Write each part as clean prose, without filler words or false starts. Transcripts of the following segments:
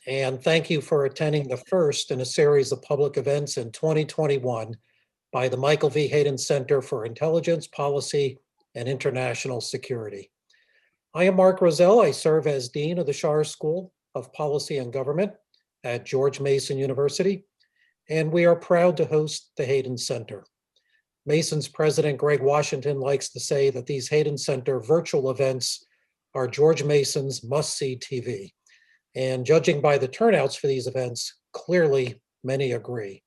and thank you for attending the first in a series of public events in 2021 by the Michael V. Hayden Center for Intelligence, Policy, and International Security. I am Mark Rozelle. I serve as Dean of the Schar School of Policy and Government at George Mason University, and we are proud to host the Hayden Center. Mason's president, Greg Washington, likes to say that these Hayden Center virtual events are George Mason's must-see TV. And judging by the turnouts for these events, clearly many agree.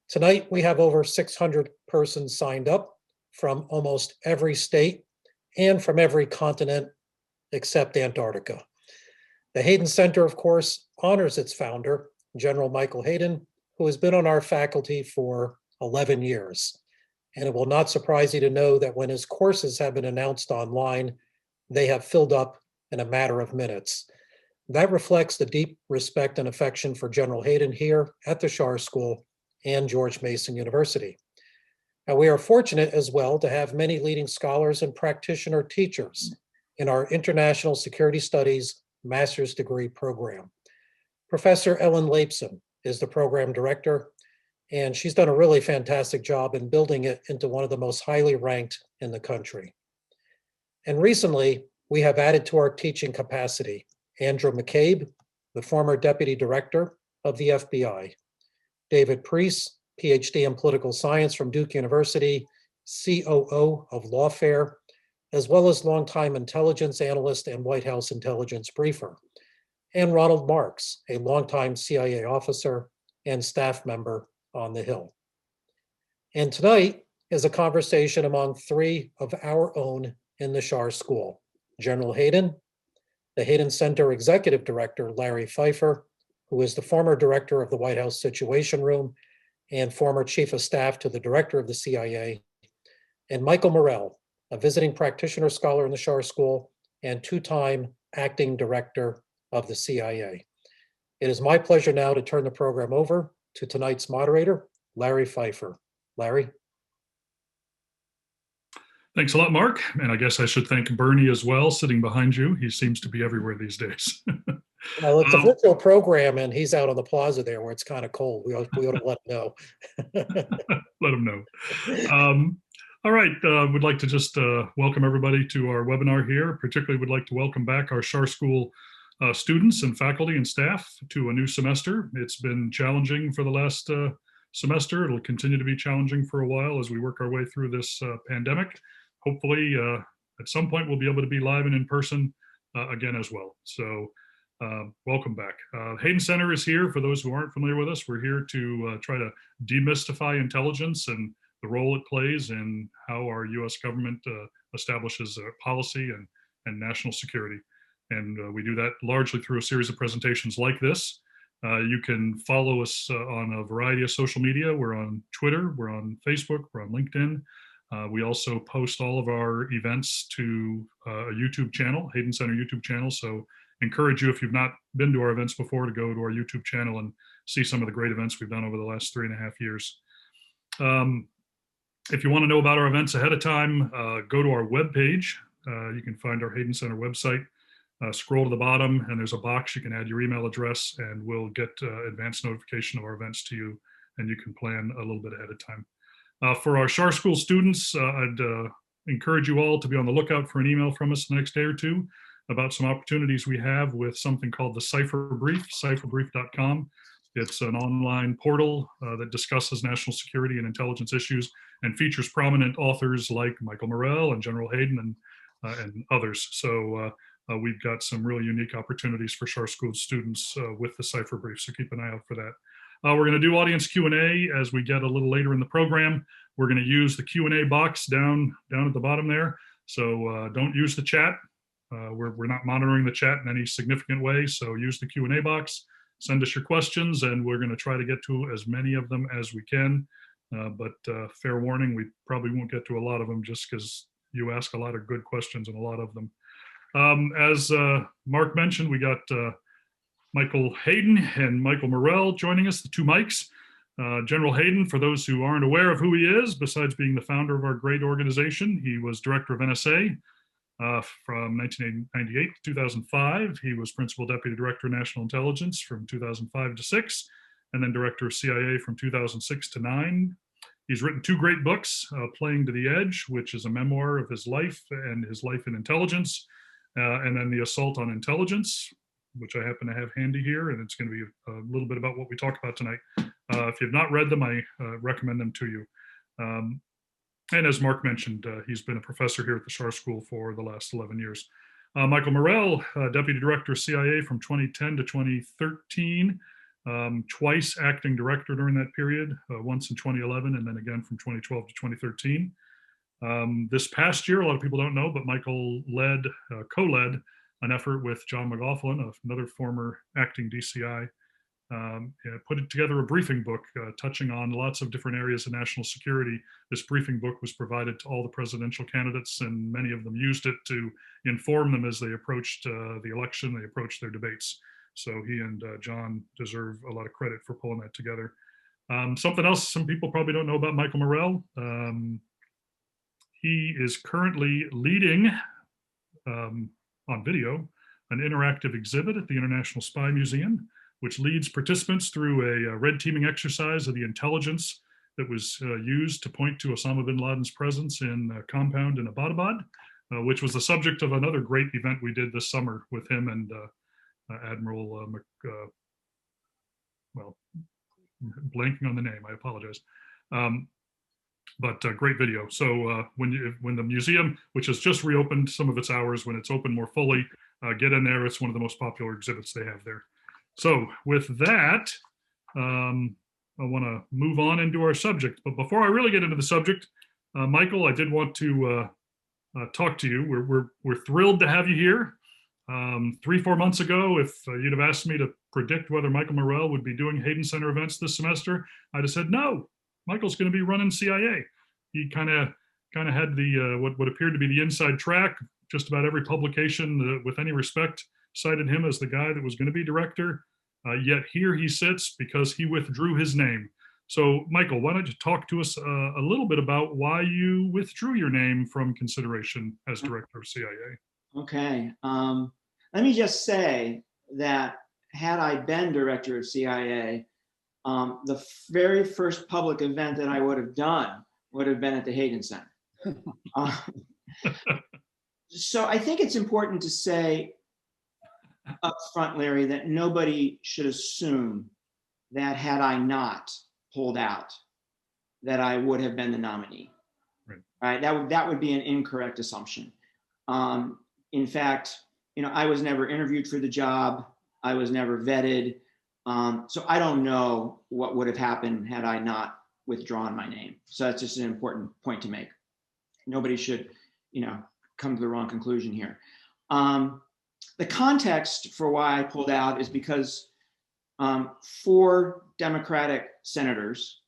Tonight, we have over 600 persons signed up from almost every state and from every continent except Antarctica. The Hayden Center, of course, honors its founder, General Michael Hayden, who has been on our faculty for 11 years. And it will not surprise you to know that when his courses have been announced online, they have filled up in a matter of minutes. That reflects the deep respect and affection for General Hayden here at the Schar School and George Mason University. Now, we are fortunate as well to have many leading scholars and practitioner teachers in our International Security Studies master's degree program. Professor Ellen Lapson is the program director, and she's done a really fantastic job in building it into one of the most highly ranked in the country. And recently, we have added to our teaching capacity Andrew McCabe, the former deputy director of the FBI, David Priest, PhD in political science from Duke University, COO of Lawfare, as well as longtime intelligence analyst and White House intelligence briefer, and Ronald Marks, a longtime CIA officer and staff member on the Hill. And tonight is a conversation among three of our own in the Schar School: General Hayden, the Hayden Center Executive Director, Larry Pfeiffer, who is the former director of the White House Situation Room and former chief of staff to the director of the CIA, and Michael Morell, a visiting practitioner scholar in the Schar School and two-time acting director of the CIA. It is my pleasure now to turn the program over to tonight's moderator, Larry Pfeiffer. Larry. Thanks a lot, Mark. And I guess I should thank Bernie as well, sitting behind you. He seems to be everywhere these days. Well, it's a virtual program, and he's out on the plaza there where it's kind of cold. We ought to let him know. Let him know. All right. We'd like to just welcome everybody to our webinar here. Particularly would like to welcome back our Schar School students and faculty and staff to a new semester. It's been challenging for the last semester. It'll continue to be challenging for a while as we work our way through this pandemic. Hopefully, at some point, we'll be able to be live and in person again as well. So welcome back. Hayden Center is here. For those who aren't familiar with us, we're here to try to demystify intelligence and the role it plays in how our U.S. government establishes policy and national security. And we do that largely through a series of presentations like this. You can follow us on a variety of social media. We're on Twitter, we're on Facebook, we're on LinkedIn. We also post all of our events to a YouTube channel, Hayden Center YouTube channel. So encourage you, if you've not been to our events before, to go to our YouTube channel and see some of the great events we've done over the last 3.5 years. If you want to know about our events ahead of time, go to our webpage. You can find our Hayden Center website. Scroll to the bottom and there's a box. You can add your email address and we'll get advanced notification of our events to you, and you can plan a little bit ahead of time. For our Schar School students, I'd encourage you all to be on the lookout for an email from us the next day or two about some opportunities we have with something called the Cipher Brief, cipherbrief.com. It's an online portal that discusses national security and intelligence issues and features prominent authors like Michael Morell and General Hayden and others. So we've got some really unique opportunities for Schar School students with the Cipher Brief, so keep an eye out for that. We're going to do audience Q&A as we get a little later in the program. We're going to use the Q&A box down at the bottom there, so don't use the chat. We're not monitoring the chat in any significant way, so use the Q&A box. Send us your questions, and we're going to try to get to as many of them as we can. But fair warning, we probably won't get to a lot of them just because you ask a lot of good questions and a lot of them. As Mark mentioned, we got Michael Hayden and Michael Morell joining us, the two Mikes. General Hayden, for those who aren't aware of who he is, besides being the founder of our great organization, he was director of NSA. From 1998 to 2005, he was Principal Deputy Director of National Intelligence from 2005 to 6, and then Director of CIA from 2006 to 9. He's written 2 great books, Playing to the Edge, which is a memoir of his life and his life in intelligence, and then The Assault on Intelligence, which I happen to have handy here, and it's going to be a little bit about what we talk about tonight. If you've not read them, I recommend them to you. And as Mark mentioned, he's been a professor here at the Schar School for the last 11 years. Michael Morell, Deputy Director of CIA from 2010 to 2013, twice acting director during that period, once in 2011 and then again from 2012 to 2013. This past year, a lot of people don't know, but Michael co-led an effort with John McLaughlin, another former acting DCI, put together a briefing book touching on lots of different areas of national security. This briefing book was provided to all the presidential candidates, and many of them used it to inform them as they approached the election, they approached their debates. So he and John deserve a lot of credit for pulling that together. Something else some people probably don't know about Michael Morell. He is currently leading on video an interactive exhibit at the International Spy Museum, which leads participants through a red teaming exercise of the intelligence that was used to point to Osama bin Laden's presence in a compound in Abbottabad, which was the subject of another great event we did this summer with him and Admiral blanking on the name, I apologize. But great video. So when the museum, which has just reopened some of its hours, when it's open more fully, get in there. It's one of the most popular exhibits they have there. So with that, I want to move on into our subject. But before I really get into the subject, Michael, I did want to talk to you. We're thrilled to have you here. 3-4 months ago, if you'd have asked me to predict whether Michael Morell would be doing Hayden Center events this semester, I'd have said no. Michael's going to be running CIA. He kind of had the what appeared to be the inside track. Just about every publication, with any respect, cited him as the guy that was going to be director. Yet here he sits because he withdrew his name. So, Michael, why don't you talk to us a little bit about why you withdrew your name from consideration as director of CIA? Okay. Let me just say that had I been director of CIA, the very first public event that I would have done would have been at the Hayden Center. So I think it's important to say up front, Larry, that nobody should assume that had I not pulled out, that I would have been the nominee. Right? That would be an incorrect assumption. In fact, I was never interviewed for the job. I was never vetted. So I don't know what would have happened had I not withdrawn my name. So that's just an important point to make. Nobody should, come to the wrong conclusion here. The context for why I pulled out is because 4 Democratic senators,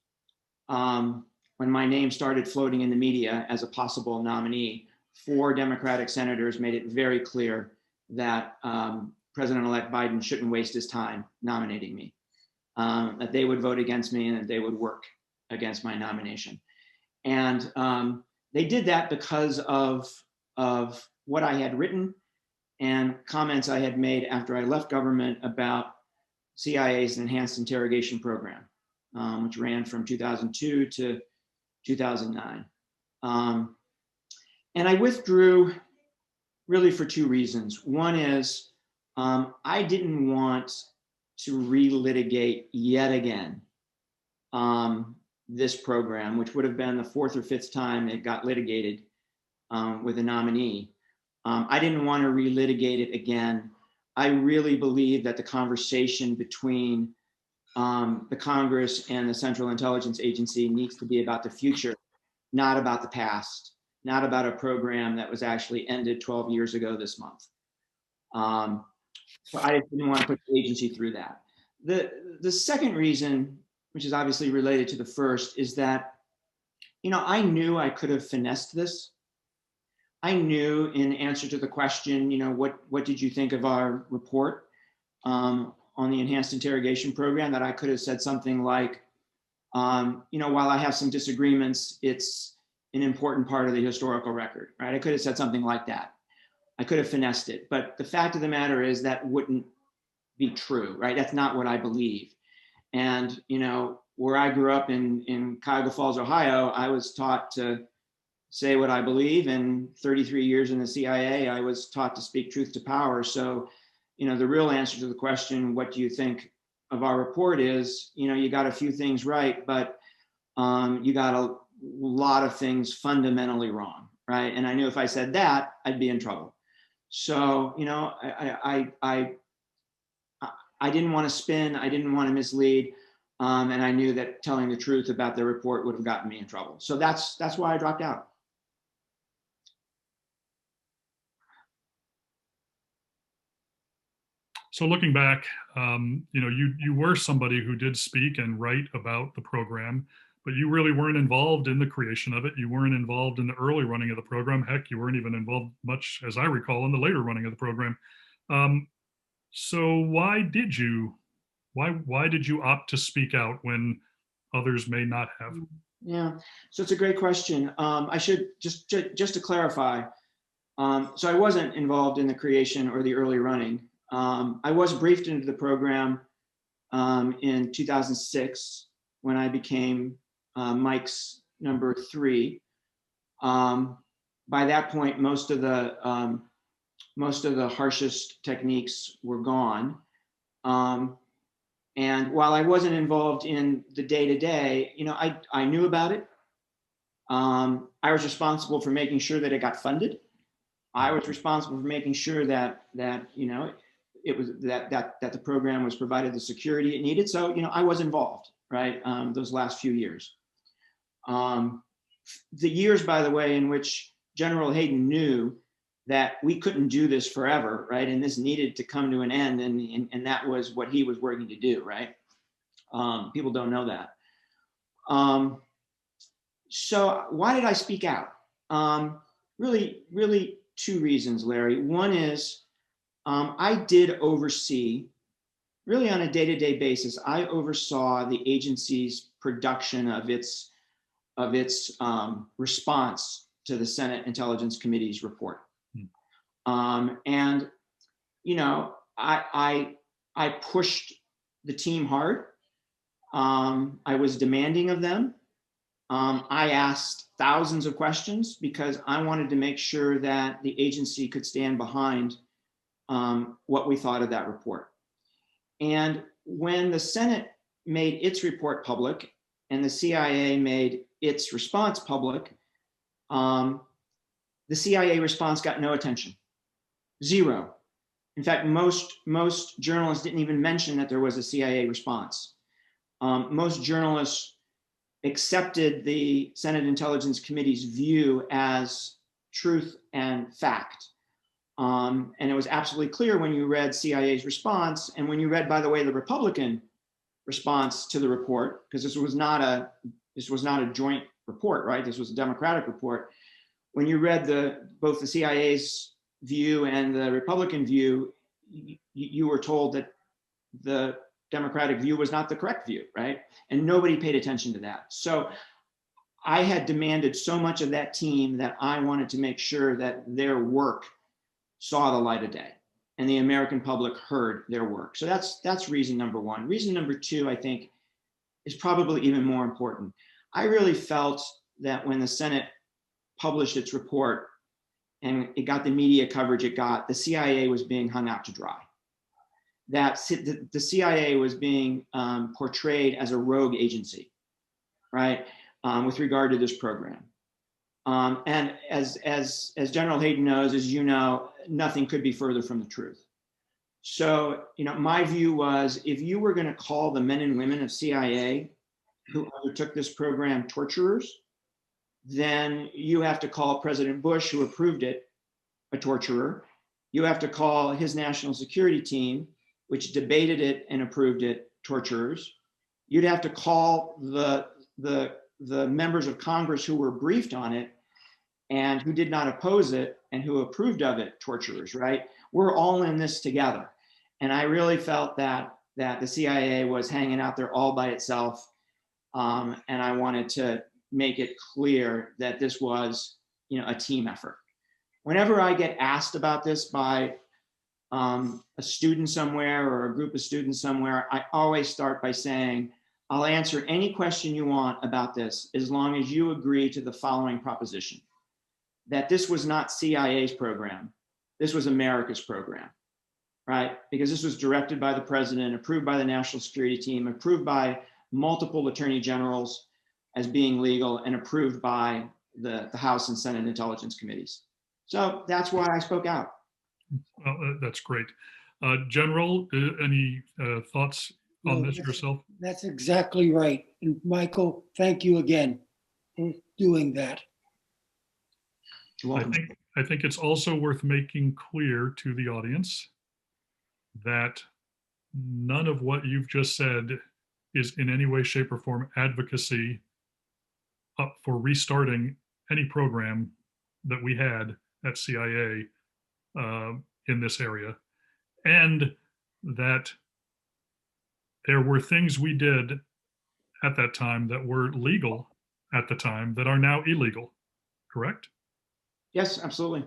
when my name started floating in the media as a possible nominee, 4 Democratic senators made it very clear that President-elect Biden shouldn't waste his time nominating me, that they would vote against me and that they would work against my nomination. And they did that because of what I had written and comments I had made after I left government about CIA's enhanced interrogation program, which ran from 2002 to 2009. And I withdrew really for 2 reasons. One is I didn't want to relitigate yet again this program, which would have been the 4th or 5th time it got litigated with a nominee. I didn't want to relitigate it again. I really believe that the conversation between the Congress and the Central Intelligence Agency needs to be about the future, not about the past, not about a program that was actually ended 12 years ago this month. So I didn't want to put the agency through that. The second reason, which is obviously related to the first, is that, I knew I could have finessed this. I knew in answer to the question, what did you think of our report on the enhanced interrogation program, that I could have said something like, while I have some disagreements, it's an important part of the historical record, right? I could have said something like that. I could have finessed it, but the fact of the matter is that wouldn't be true, right? That's not what I believe. And, you know, where I grew up in Cuyahoga Falls, Ohio, I was taught to say what I believe. And 33 years in the CIA, I was taught to speak truth to power. So, you know, the real answer to the question, what do you think of our report, is, you know, you got a few things right, but you got a lot of things fundamentally wrong, right? And I knew if I said that, I'd be in trouble. So, you know, I didn't want to spin, I didn't want to mislead, and I knew that telling the truth about the report would have gotten me in trouble. So that's why I dropped out. So looking back, you know, you were somebody who did speak and write about the program, but you really weren't involved in the creation of it. You weren't involved in the early running of the program. Heck, you weren't even involved much, as I recall, in the later running of the program. So why did you opt to speak out when others may not have? Yeah, so it's a great question. I should just to clarify. So I wasn't involved in the creation or the early running. I was briefed into the program in 2006 when I became Mike's number 3. By that point, most of the harshest techniques were gone. And while I wasn't involved in the day-to-day, you know, I knew about it. I was responsible for making sure that it got funded. I was responsible for making sure that you know, it was that the program was provided the security it needed. So, you know, I was involved, right? Those last few years. The years, by the way, in which General Hayden knew that we couldn't do this forever, right? And this needed to come to an end, and that was what he was working to do, right? People don't know that. So why did I speak out? Really 2 reasons, Larry. One is I did oversee, really on a day-to-day basis, I oversaw the agency's production of its response to the Senate Intelligence Committee's report. And, you know, I pushed the team hard. I was demanding of them. I asked thousands of questions because I wanted to make sure that the agency could stand behind what we thought of that report. And when the Senate made its report public and the CIA made its response public, the CIA response got no attention. 0. In fact, most journalists didn't even mention that there was a CIA response. Most journalists accepted the Senate Intelligence Committee's view as truth and fact. And it was absolutely clear when you read CIA's response, and when you read, by the way, the Republican response to the report, because this was not a joint report, right? This was a Democratic report. When you read both the CIA's view and the Republican view, you were told that the Democratic view was not the correct view, right? And nobody paid attention to that. So I had demanded so much of that team that I wanted to make sure that their work saw the light of day and the American public heard their work. So that's reason number 1. Reason number 2, I think, is probably even more important. I really felt that when the Senate published its report and it got the media coverage it got, the CIA was being hung out to dry. That the CIA was being portrayed as a rogue agency, right, with regard to this program. And as General Hayden knows, as you know, nothing could be further from the truth. So, you know, my view was, if you were going to call the men and women of CIA who undertook this program torturers, then you have to call President Bush, who approved it, a torturer. You have to call his national security team, which debated it and approved it, torturers. You'd have to call the members of Congress who were briefed on it and who did not oppose it and who approved of it, torturers, right? We're all in this together. And I really felt that the CIA was hanging out there all by itself. And I wanted to make it clear that this was, you know, a team effort. whenever I get asked about this by a student somewhere or a group of students somewhere, I always start by saying, I'll answer any question you want about this as long as you agree to the following proposition: that this was not CIA's program. This was America's program, right? Because this was directed by the president, approved by the national security team, approved by multiple attorney generals as being legal, and approved by the House and Senate Intelligence Committees. So that's why I spoke out. Well, that's great. General, any thoughts on No, this yourself? That's exactly right. And Michael, thank you again for doing that. You're welcome. I think it's also worth making clear to the audience that none of what you've just said is in any way, shape, or form advocacy up for restarting any program that we had at CIA in this area, and that there were things we did at that time that were legal at the time that are now illegal, correct? Yes, absolutely.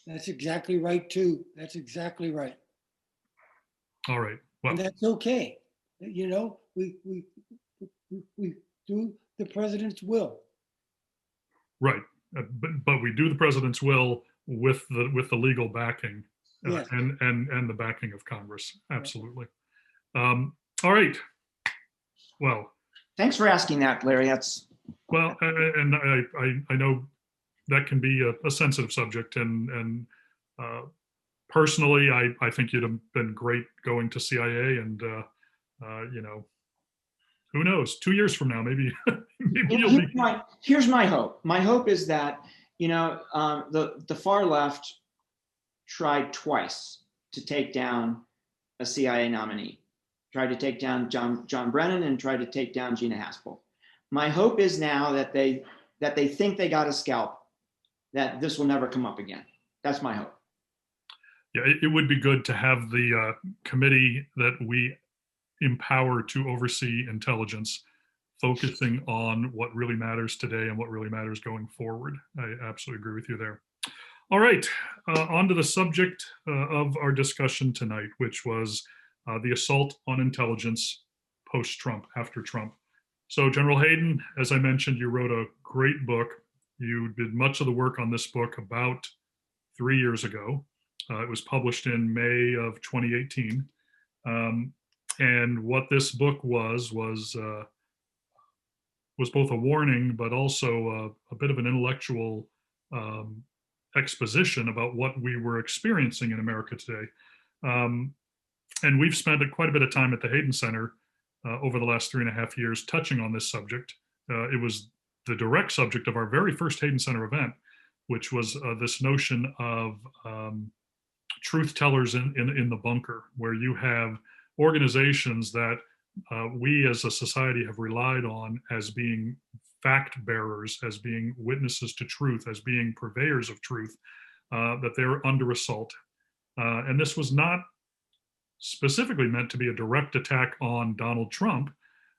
That's exactly right too. That's exactly right. All right. Well, And that's okay. You know, we do the president's will. right. But we do the president's will with the legal backing Yes. and the backing of Congress. Absolutely. All right. Well, Thanks for asking that, Larry. That's well, and I know that can be a sensitive subject, and personally, I think you'd have been great going to CIA, and you know, who knows? 2 years from now, maybe you'll be. Here's my hope. My hope is that, you know, the far left tried twice to take down a CIA nominee. Tried to take down John Brennan and tried to take down Gina Haspel. My hope is now that they think they got a scalp, that this will never come up again. That's my hope. Yeah, it would be good to have the committee that we empower to oversee intelligence focusing on what really matters today and what really matters going forward. I absolutely agree with you there. All right, on to the subject of our discussion tonight, which was the assault on intelligence post-Trump, after Trump. So General Hayden, as I mentioned, you wrote a great book. You did much of the work on this book about 3 years ago. It was published in May of 2018. And what this book was both a warning, but also a bit of an intellectual exposition about what we were experiencing in America today. And we've spent quite a bit of time at the Hayden Center over the last 3.5 years touching on this subject. It was the direct subject of our very first Hayden Center event, which was this notion of truth tellers in the bunker, where you have organizations that we as a society have relied on as being fact bearers, as being witnesses to truth, as being purveyors of truth, that they're under assault. And this was not specifically meant to be a direct attack on Donald Trump.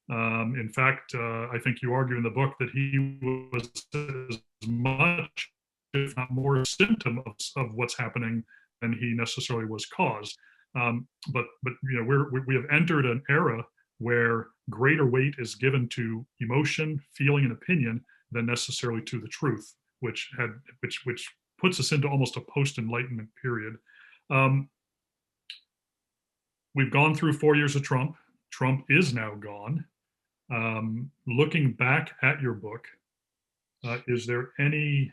In fact, I think you argue in the book that he was as much, if not more, a symptom of what's happening than he necessarily was cause. But you know, we have entered an era where greater weight is given to emotion, feeling, and opinion than necessarily to the truth, which puts us into almost a post-Enlightenment period. We've gone through 4 years of Trump. Trump is now gone. Looking back at your book, is there any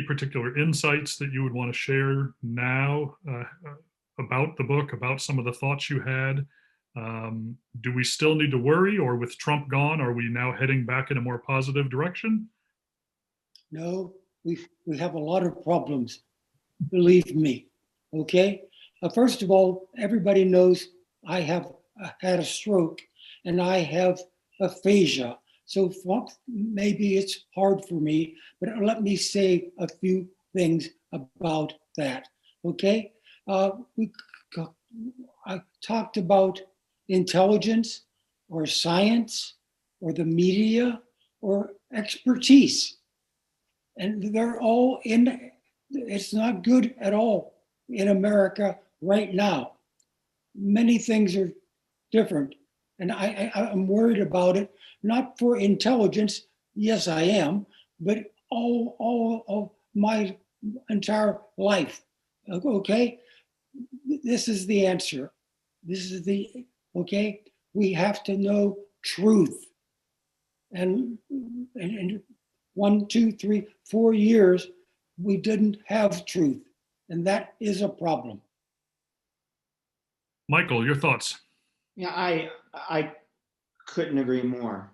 particular insights that you would want to share now about the book, about some of the thoughts you had? Do we still need to worry, or with Trump gone, are we now heading back in a more positive direction? No, we have a lot of problems, believe me. Okay. First of all, everybody knows I have had a stroke and I have aphasia. So maybe it's hard for me, but let me say a few things about that. Okay. I talked about intelligence or science or the media or expertise. And they're all It's not good at all in America right now. Many things are different, and I'm worried about it, not for intelligence. Yes, I am, but all of my entire life. Okay, this is the answer. This is the, okay, we have to know truth. And 1, 2, 3, 4 years, we didn't have truth. And that is a problem. Michael, your thoughts? Yeah, I couldn't agree more.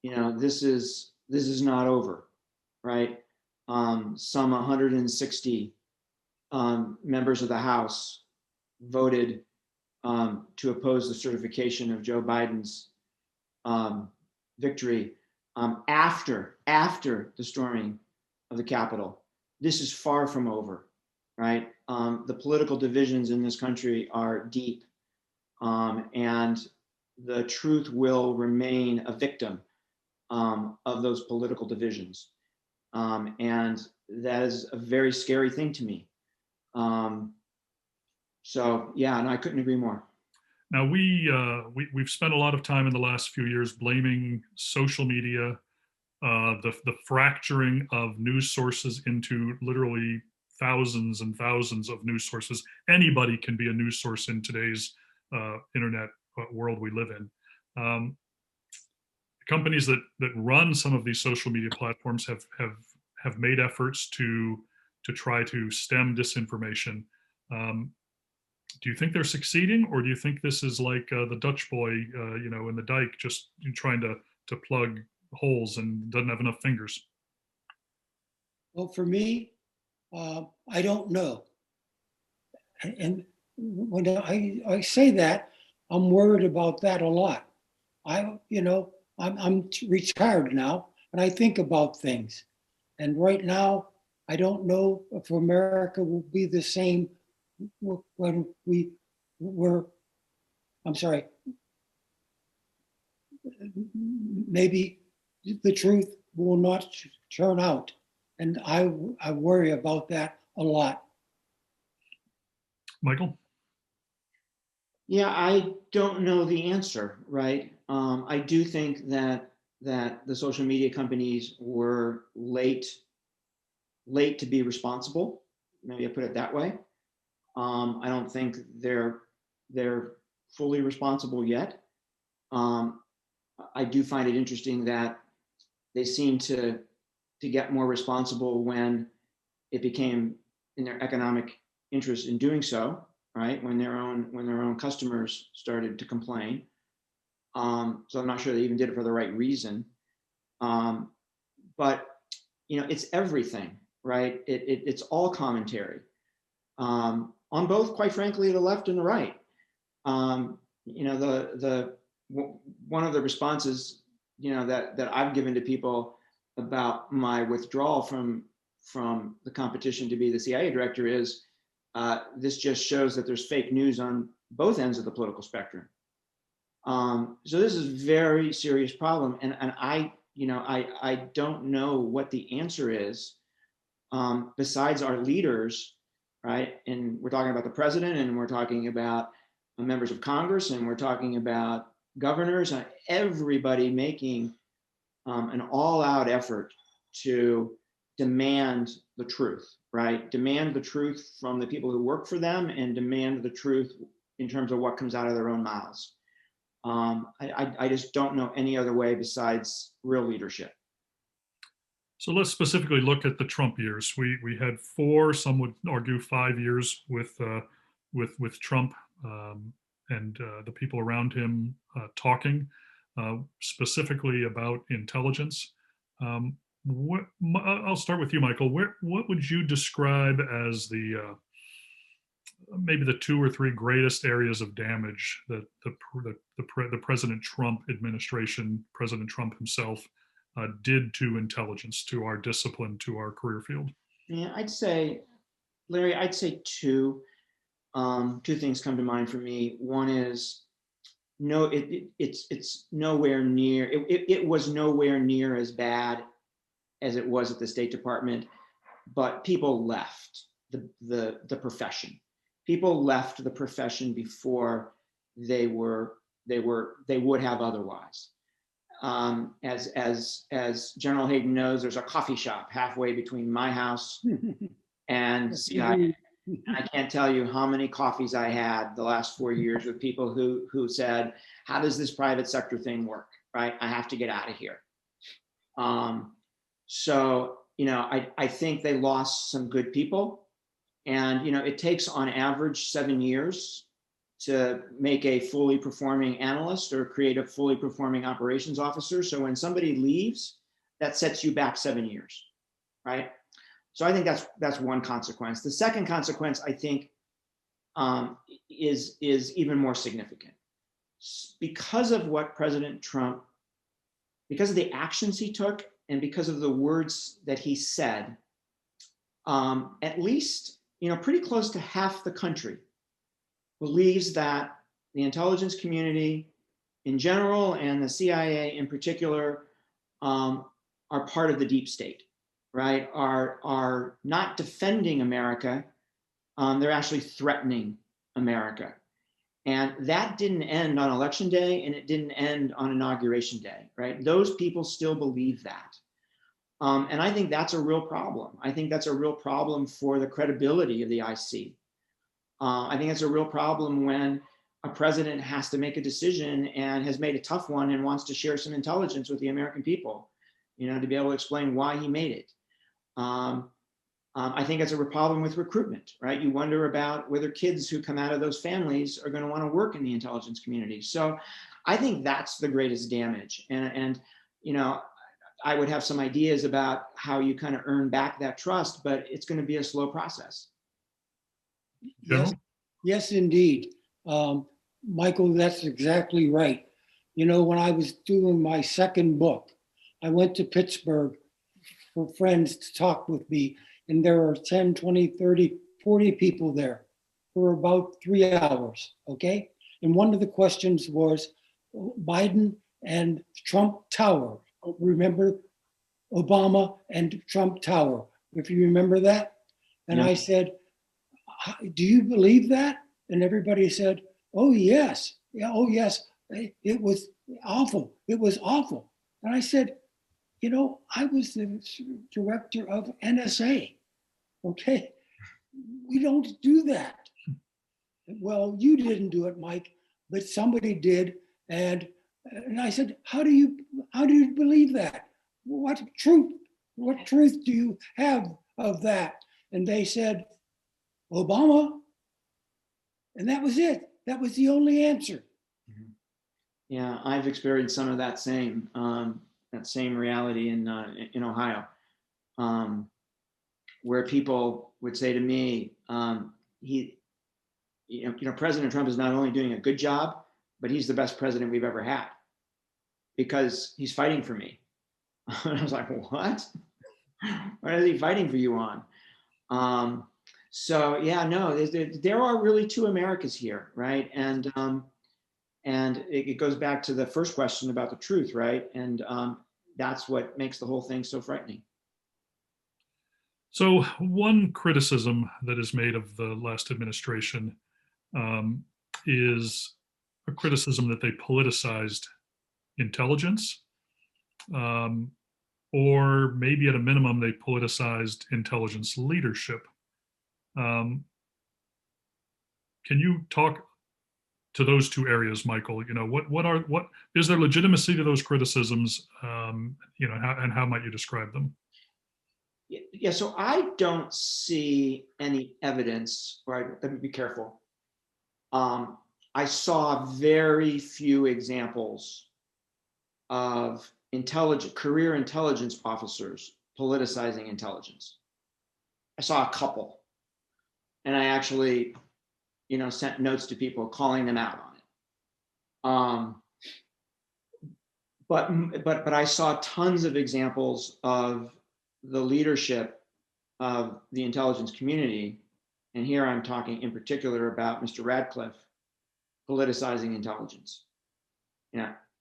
This is not over, right? Some 160 members of the House voted to oppose the certification of Joe Biden's victory after the storming of the Capitol. This is far from over, right? The political divisions in this country are deep, and the truth will remain a victim of those political divisions. And that is a very scary thing to me. So yeah, and I couldn't agree more. Now we've spent a lot of time in the last few years blaming social media, the fracturing of news sources into literally thousands and thousands of news sources. Anybody can be a news source in today's internet world we live in. Companies that run some of these social media platforms have made efforts to try to stem disinformation. Do you think they're succeeding, or do you think this is like the Dutch boy, in the dike, just trying to plug holes and doesn't have enough fingers? Well, for me, I don't know. And when I say that, I'm worried about that a lot. I'm retired now, and I think about things. And right now, I don't know if America will be the same when we were, I'm sorry, maybe the truth will not turn out. And I worry about that a lot. Michael? Yeah, I don't know the answer, right? I do think that the social media companies were late to be responsible. Maybe I put it that way. I don't think they're fully responsible yet. I do find it interesting that they seem to get more responsible when it became in their economic interest in doing so, right? When their own customers started to complain. So I'm not sure they even did it for the right reason. But it's everything, right? It's all commentary. On both, quite frankly, the left and the right. One of the responses, that I've given to people about my withdrawal from the competition to be the CIA director is this just shows that there's fake news on both ends of the political spectrum. So this is a very serious problem, and I don't know what the answer is besides our leaders. Right. And we're talking about the president, and we're talking about members of Congress, and we're talking about governors, and everybody making an all-out effort to demand the truth, right? Demand the truth from the people who work for them, and demand the truth in terms of what comes out of their own mouths. I just don't know any other way besides real leadership. So let's specifically look at the Trump years. We had 4, some would argue 5 years with Trump and the people around him talking specifically about intelligence. I'll start with you, Michael. What would you describe as the maybe the 2 or 3 greatest areas of damage that the President Trump administration, President Trump himself, did to intelligence, to our discipline, to our career field? Yeah, I'd say, Larry, 2 things come to mind for me. One is it's nowhere near. It was nowhere near as bad as it was at the State Department but people left the profession. People left the profession before they would have otherwise. As General Hayden knows, there's a coffee shop halfway between my house and CIA. I can't tell you how many coffees I had the last 4 years with people who said, how does this private sector thing work, right? I have to get out of here. So, I think they lost some good people. And, it takes on average 7 years to make a fully performing analyst or create a fully performing operations officer. So when somebody leaves, that sets you back 7 years, right? So I think that's one consequence. The second consequence, I think, is even more significant. Because of what President Trump, because of the actions he took and because of the words that he said, at least, pretty close to half the country believes that the intelligence community in general and the CIA in particular are part of the deep state, right? Are not defending America, they're actually threatening America. And that didn't end on election day, and it didn't end on inauguration day, right? Those people still believe that. And I think that's a real problem. I think that's a real problem for the credibility of the IC. I think it's a real problem when a president has to make a decision and has made a tough one and wants to share some intelligence with the American people, to be able to explain why he made it. I think it's a problem with recruitment, right? You wonder about whether kids who come out of those families are going to want to work in the intelligence community. So I think that's the greatest damage. And I would have some ideas about how you kind of earn back that trust, but it's going to be a slow process. Yes, indeed. Michael, that's exactly right. When I was doing my second book, I went to Pittsburgh for friends to talk with me, and there are 10, 20, 30, 40 people there for about 3 hours, okay? And one of the questions was Biden and Trump Tower. Remember Obama and Trump Tower, if you remember that? And I said, do you believe that? And everybody said, oh, yes. Yeah, oh, yes. It was awful. It was awful. And I said, I was the director of NSA. Okay. We don't do that. Well, you didn't do it, Mike, but somebody did. And I said, how do you believe that? What truth do you have of that? And they said, Obama. And that was it. That was the only answer. Yeah, I've experienced some of that same reality in Ohio, where people would say to me, President Trump is not only doing a good job, but he's the best president we've ever had because he's fighting for me. And I was like, what? What is he fighting for you on? So yeah, no, there are really two Americas here, right? And it goes back to the first question about the truth, right? And that's what makes the whole thing so frightening. So one criticism that is made of the last administration is a criticism that they politicized intelligence, or maybe at a minimum they politicized intelligence leadership. Can you talk to those two areas, Michael? What is there legitimacy to those criticisms? And how might you describe them? Yeah, so I don't see any evidence, right? Let me be careful. I saw very few examples of career intelligence officers politicizing intelligence. I saw a couple. And I actually, sent notes to people calling them out on it. But I saw tons of examples of the leadership of the intelligence community, and here I'm talking in particular about Mr. Radcliffe politicizing intelligence.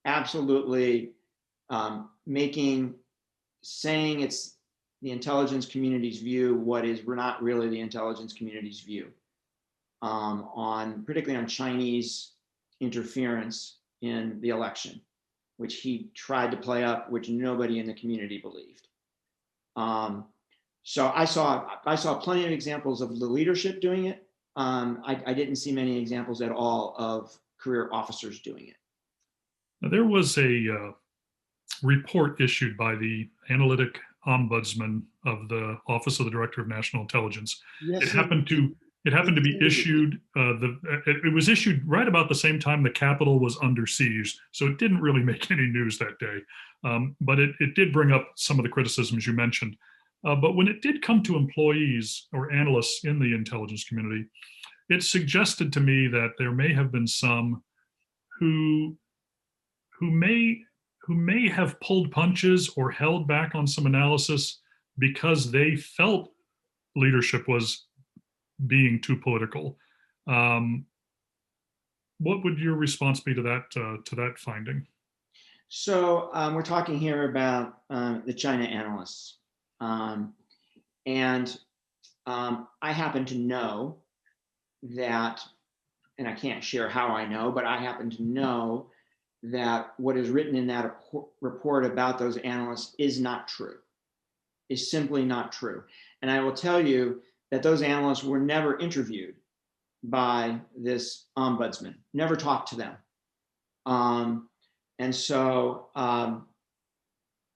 Absolutely saying it's the intelligence community's view what is not really the intelligence community's view particularly on Chinese interference in the election, which he tried to play up, which nobody in the community believed. So I saw plenty of examples of the leadership doing it. I didn't see many examples at all of career officers doing it. Now, there was a report issued by the analytic ombudsman of the Office of the Director of National Intelligence. Yes, It happened to be issued. It was issued right about the same time the Capitol was under siege, so it didn't really make any news that day. But it did bring up some of the criticisms you mentioned. But when it did come to employees or analysts in the intelligence community, it suggested to me that there may have been some who may have pulled punches or held back on some analysis because they felt leadership was being too political. What would your response be to that finding? So we're talking here about the China analysts. And I happen to know that, and I can't share how I know, but I happen to know that what is written in that report about those analysts is not true, is simply not true. And I will tell you that those analysts were never interviewed by this ombudsman, never talked to them. And so,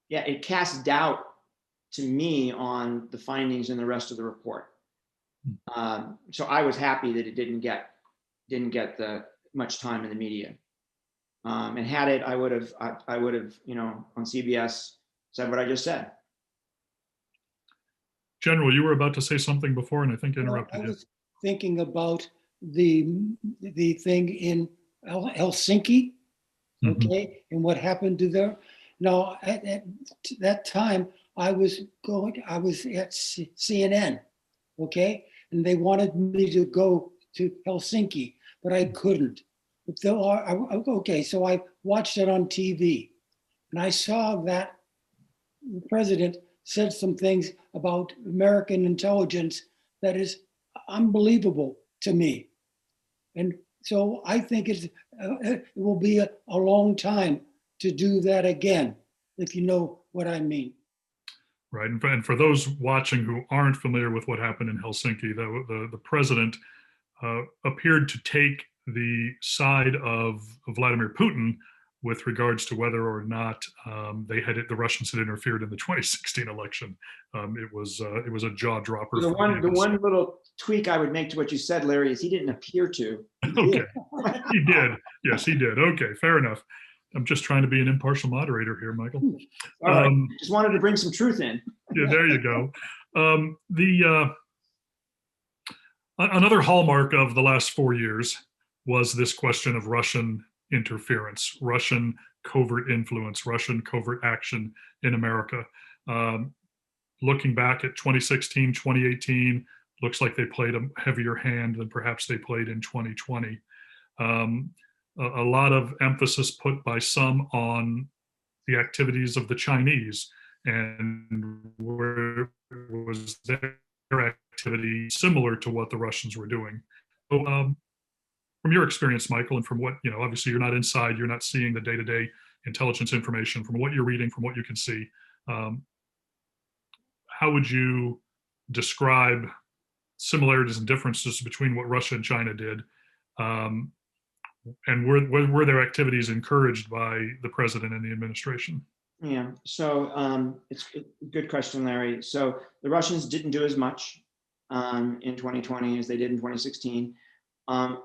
yeah, it casts doubt to me on the findings in the rest of the report. So I was happy that it didn't get the much time in the media. And had it, I would have, on CBS said what I just said. General, you were about to say something before, and I think I interrupted I you. was thinking about the thing in Helsinki, okay, and what happened to there. Now, at that time, I was at CNN, okay, and they wanted me to go to Helsinki, but I couldn't. Okay, so I watched it on TV, and I saw that the president said some things about American intelligence that is unbelievable to me. And so I think it will be a long time to do that again, if you know what I mean. Right, and for those watching who aren't familiar with what happened in Helsinki, the president appeared to take the side of Vladimir Putin with regards to whether or not the Russians had interfered in the 2016 election. It was a jaw dropper. The one little tweak I would make to what you said, Larry, is he didn't appear to. Okay, he did. Yes, he did. Okay, fair enough. I'm just trying to be an impartial moderator here, Michael. All right. Just wanted to bring some truth in. Yeah, there you go. Another hallmark of the last 4 years was this question of Russian interference, Russian covert influence, Russian covert action in America. Looking back at 2016, 2018, looks like they played a heavier hand than perhaps they played in 2020. A lot of emphasis put by some on the activities of the Chinese and where was their activity similar to what the Russians were doing. So, from your experience, Michael, and from what, obviously you're not inside, you're not seeing the day-to-day intelligence information, from what you're reading, from what you can see, how would you describe similarities and differences between what Russia and China did? And were their activities encouraged by the president and the administration? Yeah, so it's a good question, Larry. So the Russians didn't do as much in 2020 as they did in 2016.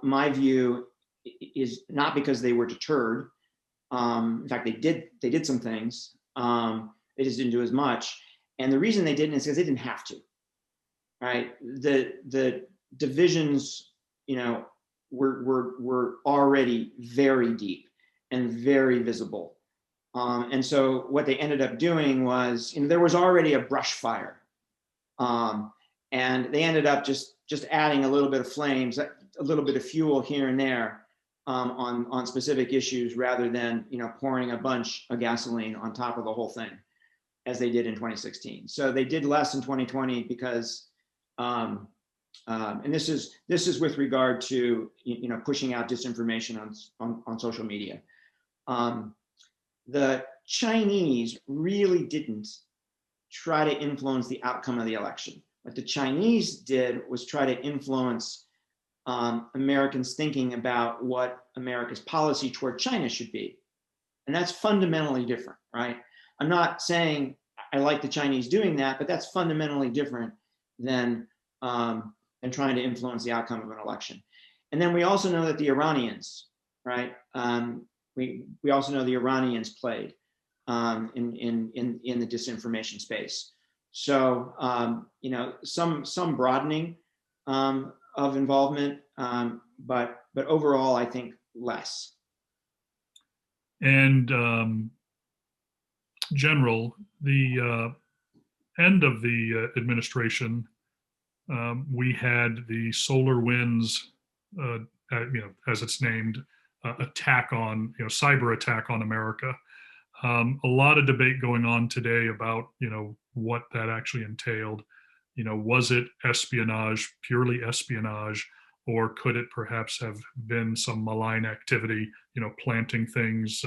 My view is not because they were deterred. In fact, they did some things. They just didn't do as much. And the reason they didn't is because they didn't have to, right? The divisions, were already very deep and very visible. And so what they ended up doing was, there was already a brush fire. And they ended up just adding a little bit of flames, a little bit of fuel here and there on specific issues rather than, pouring a bunch of gasoline on top of the whole thing. as they did in 2016. So they did less in 2020 because, and this is with regard to pushing out disinformation on social media. The Chinese really didn't try to influence the outcome of the election. What the Chinese did was try to influence Americans thinking about what America's policy toward China should be. And that's fundamentally different, right? I'm not saying I like the Chinese doing that, but that's fundamentally different than trying to influence the outcome of an election. And then we also know that the Iranians, right? We also know the Iranians played in the disinformation space. So some broadening of involvement, but overall, I think less. And General, the end of the administration, we had the solar winds, as it's named, attack on, cyber attack on America. A lot of debate going on today about, what that actually entailed. Was it espionage, purely espionage, or could it perhaps have been some malign activity, planting things,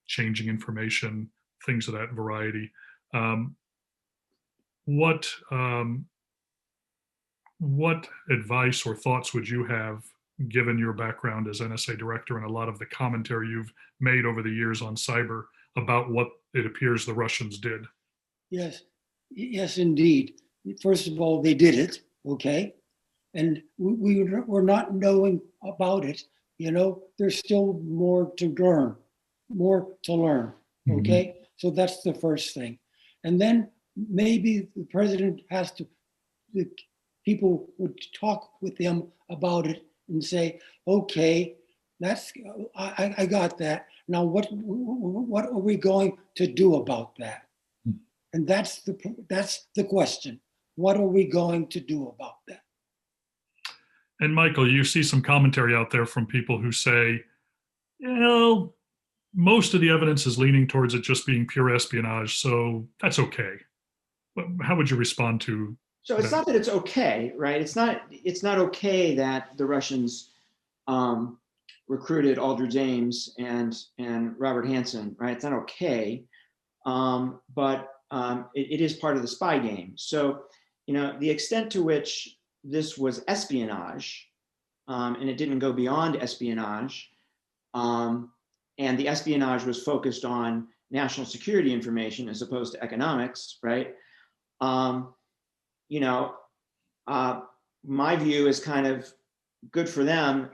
changing information, things of that variety? What advice or thoughts would you have, given your background as NSA director and a lot of the commentary you've made over the years on cyber, about what it appears the Russians did? Yes, indeed. First of all, they did it, okay? And we're not knowing about it. There's still more to learn, okay? Mm-hmm. So that's the first thing. And then maybe the president has to, the people would talk with them about it and say, okay, I got that. Now what are we going to do about that? And that's the question. What are we going to do about that? And Michael, you see some commentary out there from people who say, most of the evidence is leaning towards it just being pure espionage, so that's okay. But how would you respond to? So it's not that it's okay, right? It's not okay that the Russians recruited Aldrich James and Robert Hansen, right? It's not okay, but it is part of the spy game. So, the extent to which this was espionage, and it didn't go beyond espionage, and the espionage was focused on national security information as opposed to economics, right? My view is kind of good for them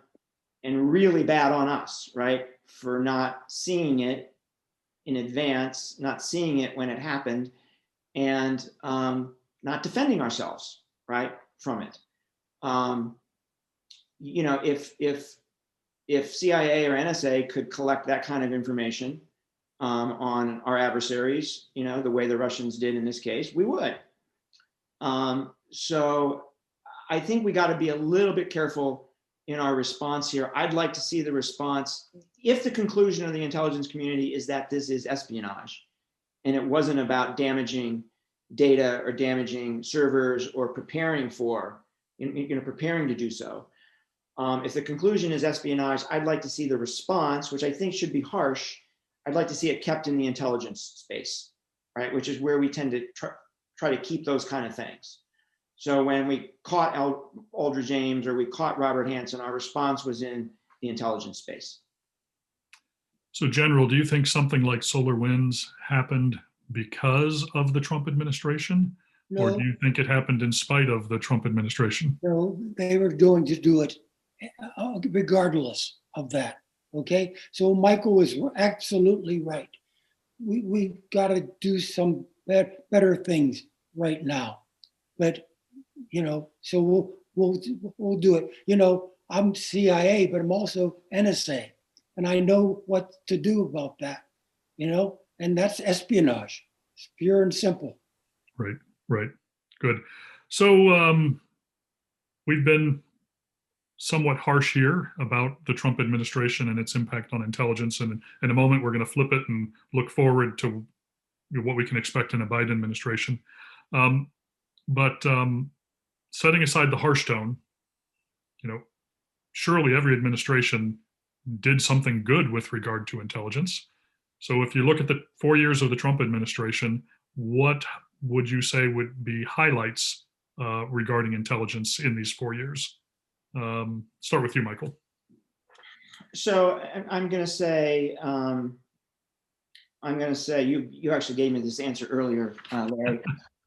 and really bad on us, right? For not seeing it in advance, not seeing it when it happened, and not defending ourselves, right, from it. If CIA or NSA could collect that kind of information on our adversaries, the way the Russians did in this case, we would. So I think we got to be a little bit careful in our response here. I'd like to see the response, if the conclusion of the intelligence community is that this is espionage and it wasn't about damaging data or damaging servers or preparing to do so. If the conclusion is espionage, I'd like to see the response, which I think should be harsh. I'd like to see it kept in the intelligence space, right? Which is where we tend to try to keep those kind of things. So when we caught Aldrich James or we caught Robert Hansen, our response was in the intelligence space. So General, do you think something like solar winds happened because of the Trump administration? No. Or do you think it happened in spite of the Trump administration? No, they were going to do it regardless of that, okay? So Michael is absolutely right. We've got to do some better things right now. But, so we'll do it. I'm CIA, but I'm also NSA, and I know what to do about that, and that's espionage. It's pure and simple. Right. Good. So we've been somewhat harsh here about the Trump administration and its impact on intelligence. And in a moment, we're going to flip it and look forward to what we can expect in a Biden administration. But setting aside the harsh tone, surely every administration did something good with regard to intelligence. So if you look at the 4 years of the Trump administration, what would you say would be highlights regarding intelligence in these 4 years? Start with you, Michael. So I'm going to say you actually gave me this answer earlier, Larry.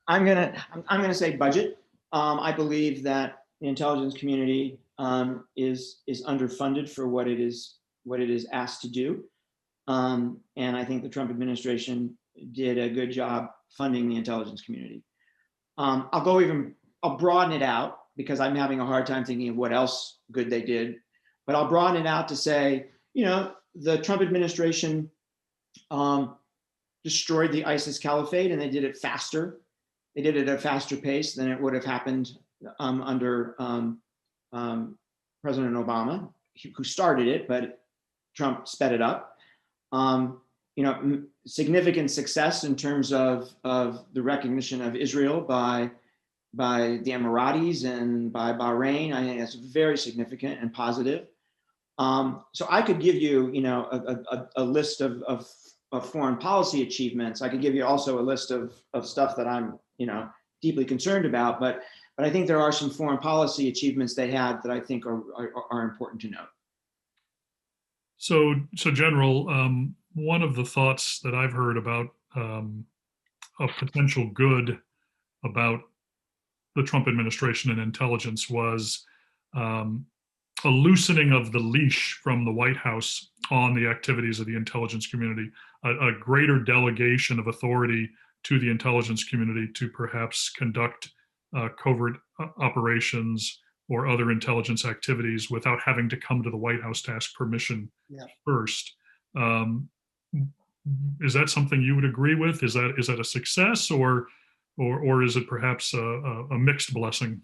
I'm going to say budget. I believe that the intelligence community is underfunded for what it is asked to do, and I think the Trump administration did a good job funding the intelligence community. I'll broaden it out because I'm having a hard time thinking of what else good they did, but I'll broaden it out to say, the Trump administration destroyed the ISIS caliphate, and they did it faster. They did it at a faster pace than it would have happened under President Obama, who started it, but Trump sped it up. Significant success in terms of the recognition of Israel by the Emiratis and by Bahrain. I think that's very significant and positive. So I could give you, a list of foreign policy achievements. I could give you also a list of stuff that I'm, deeply concerned about. But I think there are some foreign policy achievements they had that I think are important to note. So General, one of the thoughts that I've heard about a potential good about the Trump administration and intelligence was a loosening of the leash from the White House on the activities of the intelligence community, a greater delegation of authority to the intelligence community to perhaps conduct covert operations or other intelligence activities without having to come to the White House to ask permission first. Is that something you would agree with? Is that a success, or is it perhaps a mixed blessing?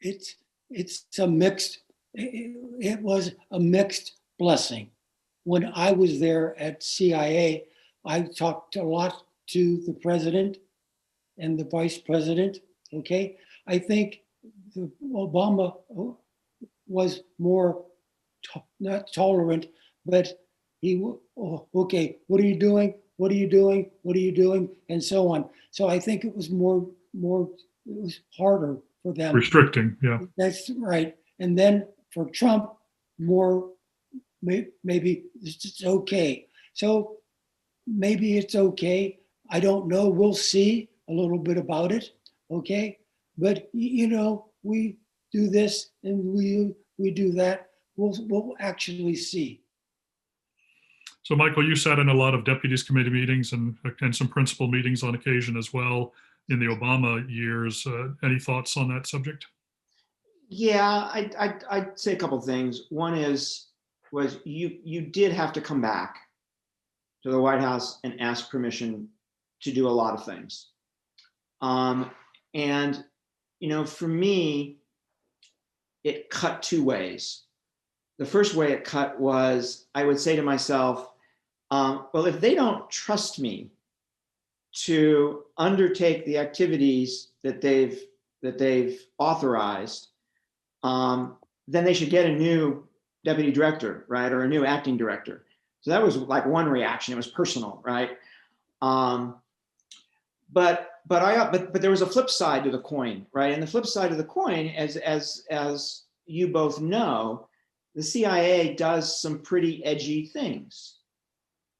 It's a mixed. It was a mixed blessing. When I was there at CIA, I talked a lot to the president and the vice president. Okay, I think Obama was more not tolerant, but he okay. What are you doing? What are you doing? What are you doing? And so on. So I think it was more. It was harder for them. Restricting, yeah. That's right. And then for Trump, more maybe it's okay. So maybe it's okay. I don't know. We'll see a little bit about it. Okay. But we do this and we do that. We'll actually see. So Michael, you sat in a lot of deputies committee meetings and some principal meetings on occasion as well in the Obama years. Any thoughts on that subject? Yeah, I'd say a couple of things. One was you did have to come back to the White House and ask permission to do a lot of things. And for me, it cut two ways. The first way it cut was I would say to myself, well, if they don't trust me to undertake the activities that they've authorized, then they should get a new deputy director, right, or a new acting director. So that was like one reaction. It was personal, right? But there was a flip side to the coin, right? And the flip side of the coin, as you both know, the CIA does some pretty edgy things,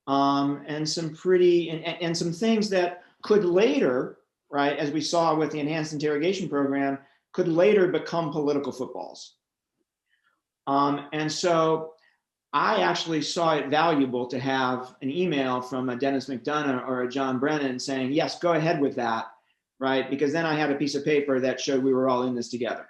and some pretty and some things that could later, right, as we saw with the enhanced interrogation program, could later become political footballs. And so I actually saw it valuable to have an email from a Dennis McDonough or a John Brennan saying, yes, go ahead with that, right? Because then I had a piece of paper that showed we were all in this together,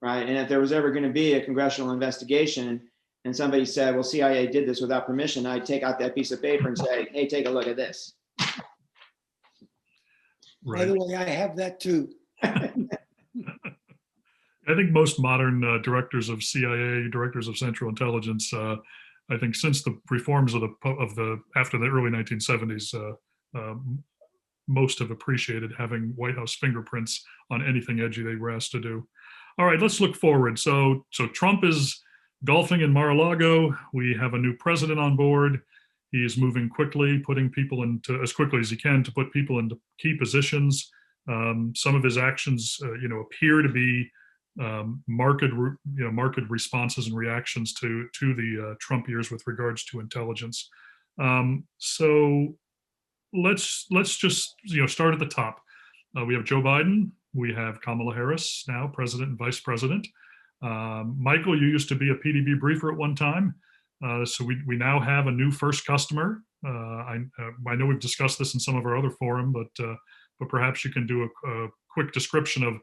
right? And if there was ever going to be a congressional investigation and somebody said, well, CIA did this without permission, I'd take out that piece of paper and say, hey, take a look at this. Right. By the way, I have that too. I think most modern directors of CIA, directors of Central Intelligence, I think since the reforms of the after the early 1970s, most have appreciated having White House fingerprints on anything edgy they were asked to do. All right, let's look forward. So Trump is golfing in Mar-a-Lago. We have a new president on board. He is moving quickly, putting people into, as quickly as he can, to put people into key positions. Some of his actions, appear to be marked responses and reactions to the Trump years with regards to intelligence. So let's just start at the top. We have Joe Biden. We have Kamala Harris now, president and vice president. Michael, you used to be a PDB briefer at one time. So we now have a new first customer. I know we've discussed this in some of our other forum, but perhaps you can do a quick description of,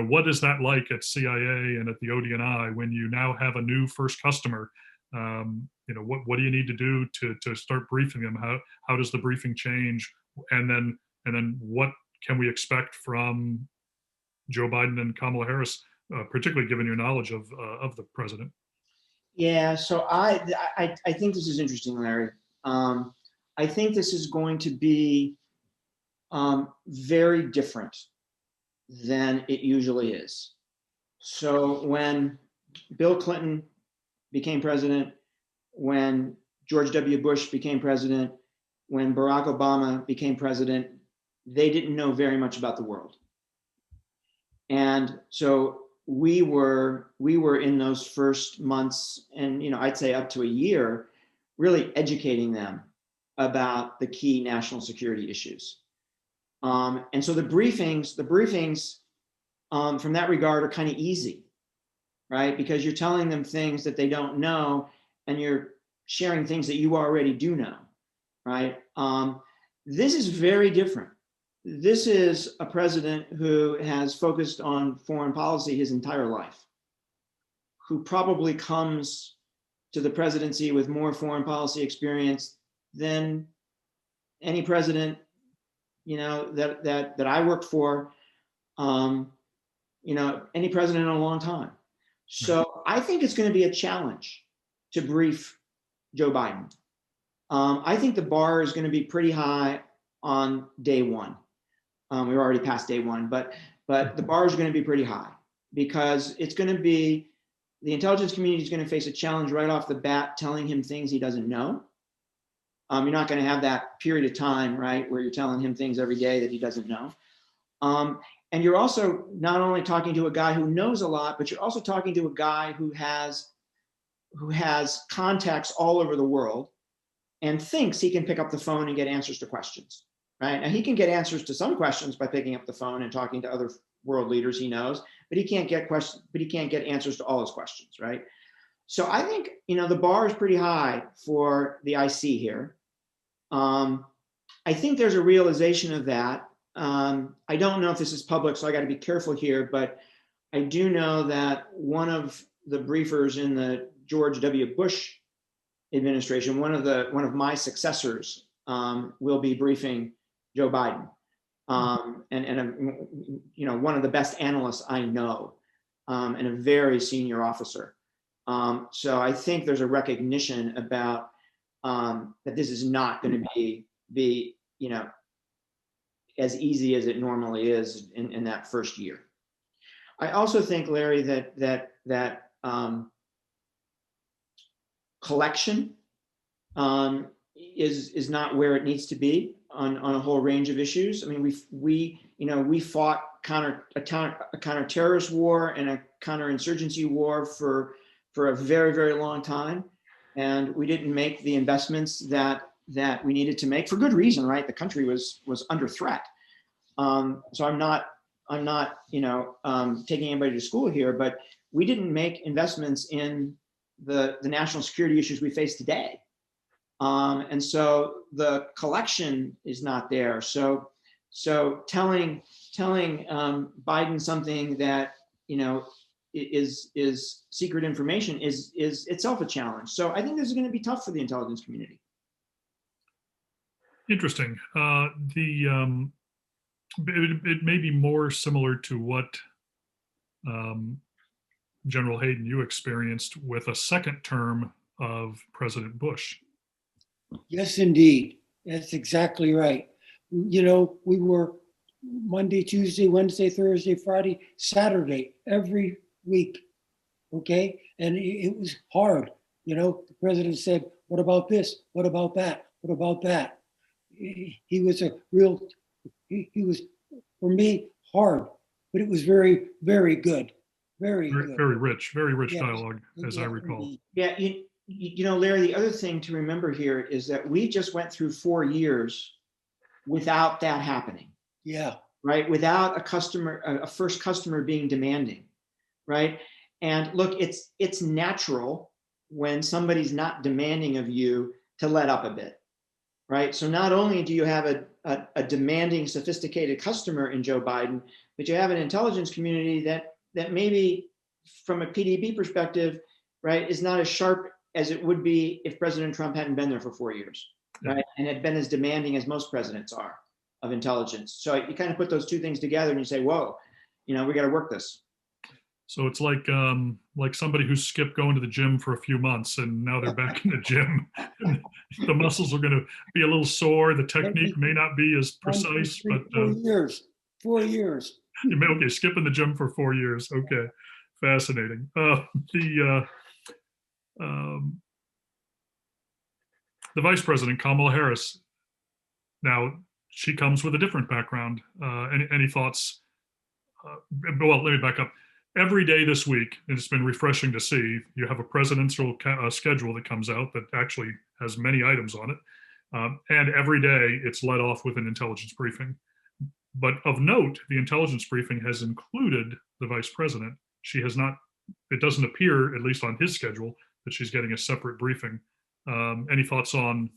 what is that like at CIA and at the ODNI when you now have a new first customer? What do you need to do to start briefing them? How does the briefing change? And then what can we expect from Joe Biden and Kamala Harris, particularly given your knowledge of the president? Yeah, so I think this is interesting, Larry. I think this is going to be very different than it usually is. So when Bill Clinton became president, when George W. Bush became president, when Barack Obama became president, they didn't know very much about the world. And so we were in those first months, and I'd say up to a year, really educating them about the key national security issues. And so the briefings from that regard are kind of easy, right? Because you're telling them things that they don't know, and you're sharing things that you already do know, right? This is very different. This is a president who has focused on foreign policy his entire life, who probably comes to the presidency with more foreign policy experience than any president, that I worked for, any president in a long time. So I think it's going to be a challenge to brief Joe Biden. I think the bar is going to be pretty high on day one. We're already past day one, but the bar is going to be pretty high because it's going to be, the intelligence community is going to face a challenge right off the bat, telling him things he doesn't know. You're not going to have that period of time, right, where you're telling him things every day that he doesn't know. And you're also not only talking to a guy who knows a lot, but you're also talking to a guy who has contacts all over the world and thinks he can pick up the phone and get answers to questions. Right? Now, he can get answers to some questions by picking up the phone and talking to other world leaders he knows, but he can't get answers to all his questions, right? So I think, the bar is pretty high for the IC here. I think there's a realization of that. I don't know if this is public, so I got to be careful here, but I do know that one of the briefers in the George W. Bush administration, one of my successors, will be briefing Joe Biden, and one of the best analysts I know, and a very senior officer. So I think there's a recognition about that this is not going to be as easy as it normally is in that first year. I also think, Larry, that collection is not where it needs to be on a whole range of issues. I mean, we fought a counter-terrorist war and a counterinsurgency war for a very, very long time, and we didn't make the investments that we needed to make for good reason, right? The country was under threat. So I'm not taking anybody to school here, but we didn't make investments in the national security issues we face today. And so the collection is not there. So telling Biden something that is secret information is itself a challenge. So I think this is going to be tough for the intelligence community. Interesting. It may be more similar to what General Hayden, you experienced with a second term of President Bush. Yes, indeed. That's exactly right. we were Monday, Tuesday, Wednesday, Thursday, Friday, Saturday, every week. Okay. And it was hard. The president said, what about this? What about that? What about that? He was he was, for me, hard, but it was very, very good. Very good. Very rich Yes. dialogue, as I Yeah, recall. indeed. Yeah, Larry, the other thing to remember here is that we just went through 4 years without that happening, Yeah. right? Without a first customer being demanding, right? And look, it's natural when somebody's not demanding of you to let up a bit, right? So not only do you have a demanding, sophisticated customer in Joe Biden, but you have an intelligence community that maybe from a PDB perspective, right, is not as sharp as it would be if President Trump hadn't been there for 4 years, right? And had been as demanding as most presidents are of intelligence. So you kind of put those two things together and you say, whoa, we got to work this. So it's like somebody who skipped going to the gym for a few months and now they're back in the gym. The muscles are going to be a little sore. The technique may not be as precise, but 4 years. Okay, skipping the gym for 4 years. Okay, fascinating. The Vice President, Kamala Harris. Now she comes with a different background. Any thoughts? Well, let me back up. Every day this week, and it's been refreshing to see, you have a presidential schedule that comes out that actually has many items on it. And every day it's led off with an intelligence briefing. But of note, the intelligence briefing has included the vice president. She has not, it doesn't appear, at least on his schedule, that she's getting a separate briefing. Any thoughts on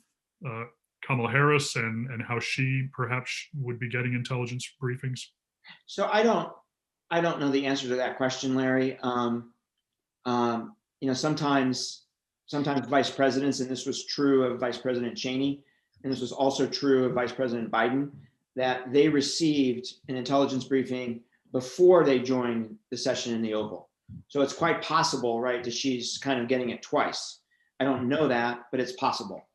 Kamala Harris and how she perhaps would be getting intelligence briefings? So I don't know the answer to that question, Larry. Sometimes vice presidents, and this was true of Vice President Cheney, and this was also true of Vice President Biden, that they received an intelligence briefing before they joined the session in the Oval. So it's quite possible, right, that she's kind of getting it twice. I don't know that, but it's possible.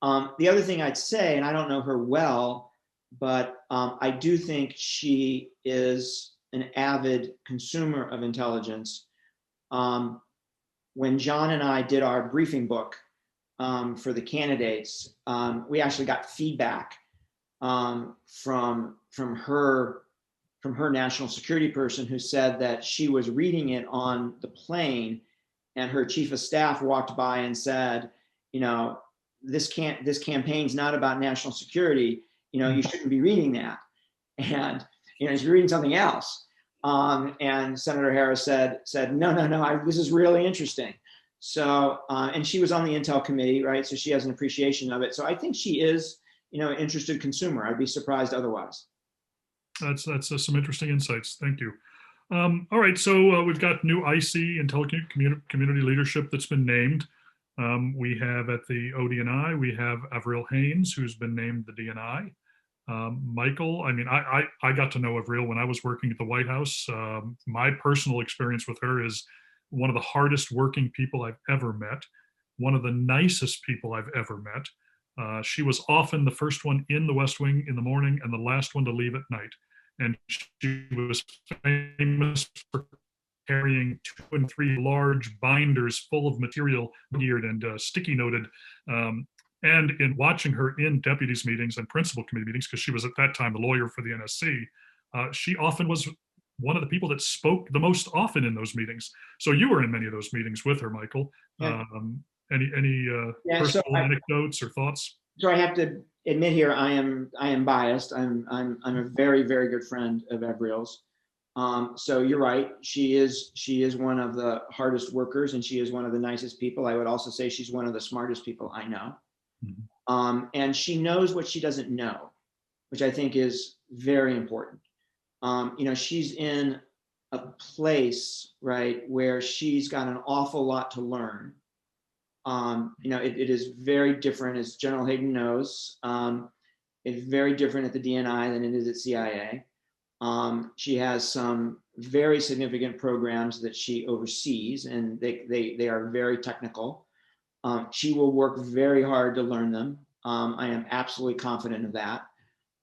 The other thing I'd say, and I don't know her well, but I do think she is an avid consumer of intelligence. When John and I did our briefing book for the candidates, we actually got feedback from her national security person, who said that she was reading it on the plane, and her chief of staff walked by and said, this campaign's not about national security. You shouldn't be reading that, and you should be reading something else. And Senator Harris said, no, this is really interesting. So, and she was on the Intel committee, right? So she has an appreciation of it. So I think she is, an interested consumer. I'd be surprised otherwise. That's some interesting insights. Thank you. All right, so we've got new IC, Intelligent Community Leadership, that's been named. We have at the ODNI, we have Avril Haines, who's been named the DNI. Michael, I got to know Avril when I was working at the White House. My personal experience with her is one of the hardest working people I've ever met, one of the nicest people I've ever met. She was often the first one in the West Wing in the morning and the last one to leave at night. And she was famous for carrying 2 and 3 large binders full of material, geared and sticky noted. And in watching her in deputies meetings and principal committee meetings, because she was at that time the lawyer for the NSC, she often was one of the people that spoke the most often in those meetings. So you were in many of those meetings with her, Michael. Yeah. Any personal anecdotes or thoughts? So I have to admit here, I am biased. I'm a very, very good friend of Avril's. So you're right. She is one of the hardest workers, and she is one of the nicest people. I would also say she's one of the smartest people I know. Mm-hmm. And she knows what she doesn't know, which I think is very important. She's in a place, right, where she's got an awful lot to learn. It is very different, as General Hayden knows. It's very different at the DNI than it is at CIA. She has some very significant programs that she oversees, and they are very technical. She will work very hard to learn them. I am absolutely confident of that.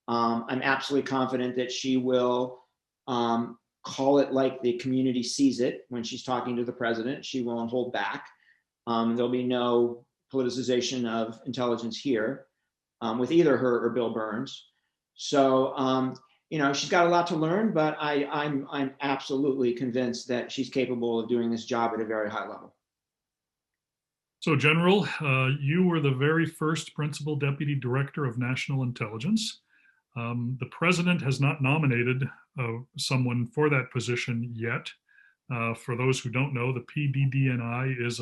I'm absolutely confident that she will call it like the community sees it when she's talking to the president. She won't hold back. There'll be no politicization of intelligence here with either her or Bill Burns. So, she's got a lot to learn, but I'm absolutely convinced that she's capable of doing this job at a very high level. So, General, you were the very first Principal Deputy Director of National Intelligence. The president has not nominated someone for that position yet. For those who don't know, the PDDNI is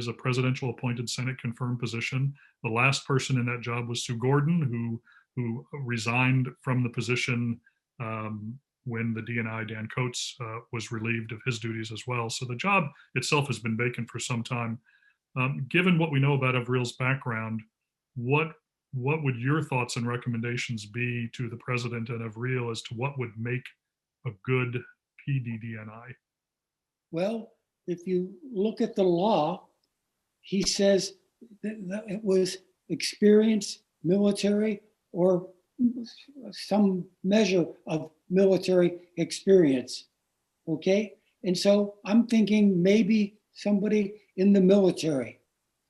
a presidential appointed Senate confirmed position. The last person in that job was Sue Gordon, who resigned from the position when the DNI, Dan Coates, was relieved of his duties as well. So the job itself has been vacant for some time. Given what we know about Avril's background, what would your thoughts and recommendations be to the president and Avril as to what would make a good PDDNI? Well, if you look at the law, he says that it was experience, military, or some measure of military experience. Okay? And so I'm thinking maybe somebody in the military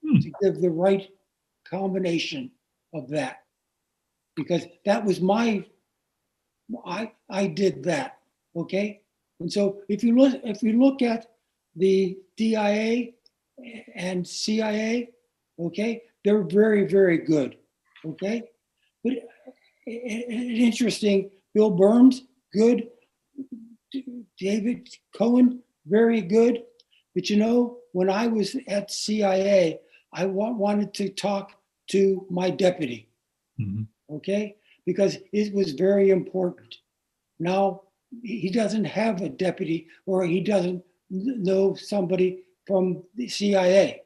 to give the right combination of that. Because that was I did that. Okay? And so if you look at the DIA and CIA, okay, they're very, very good. Okay? But interesting, Bill Burns, good. David Cohen, very good. But when I was at CIA, I wanted to talk to my deputy, okay? Because it was very important. Now, he doesn't have a deputy, or he doesn't know somebody from the CIA,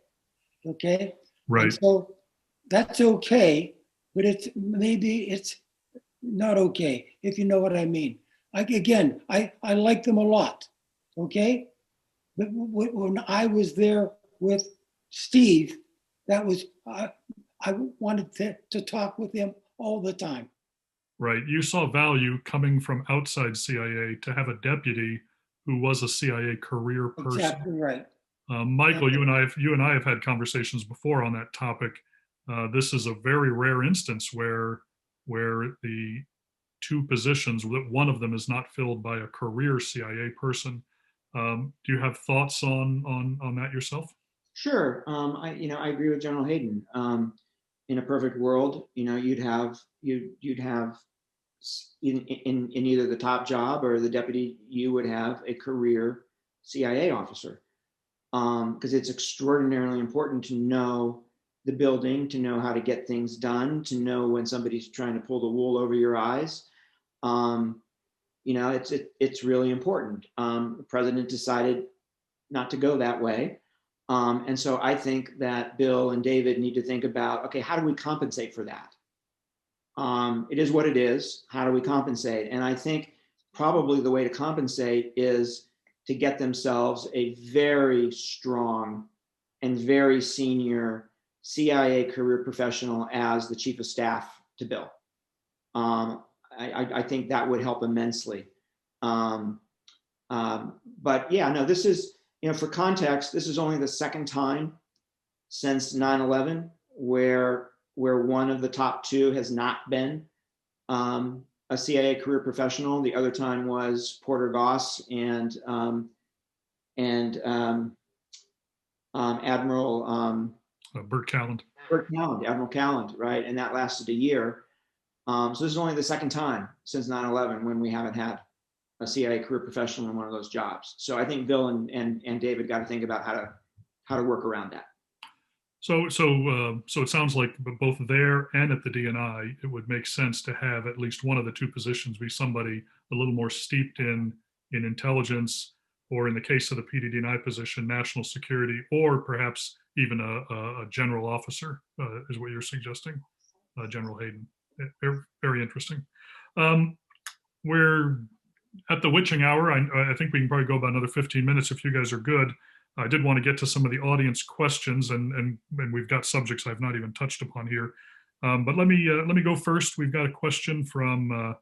okay? Right. And so that's okay, but maybe it's not okay, if you know what I mean. I like them a lot, okay? But when I was there with Steve, that was, I wanted to talk with him all the time. Right. You saw value coming from outside CIA to have a deputy who was a CIA career person. Exactly right. Michael, Exactly. you and I have had conversations before on that topic. This is a very rare instance where the two positions, one of them is not filled by a career CIA person. Do you have thoughts on that yourself? Sure. I agree with General Hayden. In a perfect world, you'd have in either the top job or the deputy, you would have a career CIA officer, because it's extraordinarily important to know the building, to know how to get things done, to know when somebody's trying to pull the wool over your eyes. It's really important. The president decided not to go that way. And so I think that Bill and David need to think about, okay, how do we compensate for that? It is what it is. How do we compensate? And I think probably the way to compensate is to get themselves a very strong and very senior CIA career professional as the chief of staff to Bill. I think that would help immensely. But yeah, no, this is, for context, this is only the second time since 9/11 where one of the top two has not been a CIA career professional. The other time was Porter Goss and Admiral Burt Calland. Admiral Calland, right? And that lasted a year. So this is only the second time since 9/11 when we haven't had a CIA career professional in one of those jobs. So I think Bill and David got to think about how to work around that. So it sounds like both there and at the DNI, it would make sense to have at least one of the two positions be somebody a little more steeped in intelligence, or in the case of the PDD&I position, national security, or perhaps even a general officer, is what you're suggesting, General Hayden. Very, very interesting. We're at the witching hour. I think we can probably go about another 15 minutes if you guys are good. I did want to get to some of the audience questions, and we've got subjects I've not even touched upon here. But let me go first. We've got a question from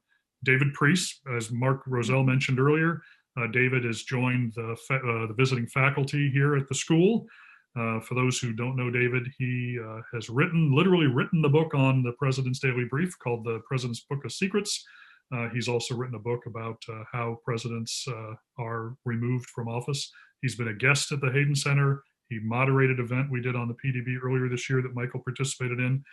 David Priest. As Mark Roselle mentioned earlier, David has joined the visiting faculty here at the school. For those who don't know David, he has literally written the book on the President's Daily Brief called The President's Book of Secrets. He's also written a book about how presidents are removed from office. He's been a guest at the Hayden Center. He moderated an event we did on the PDB earlier this year that Michael participated in.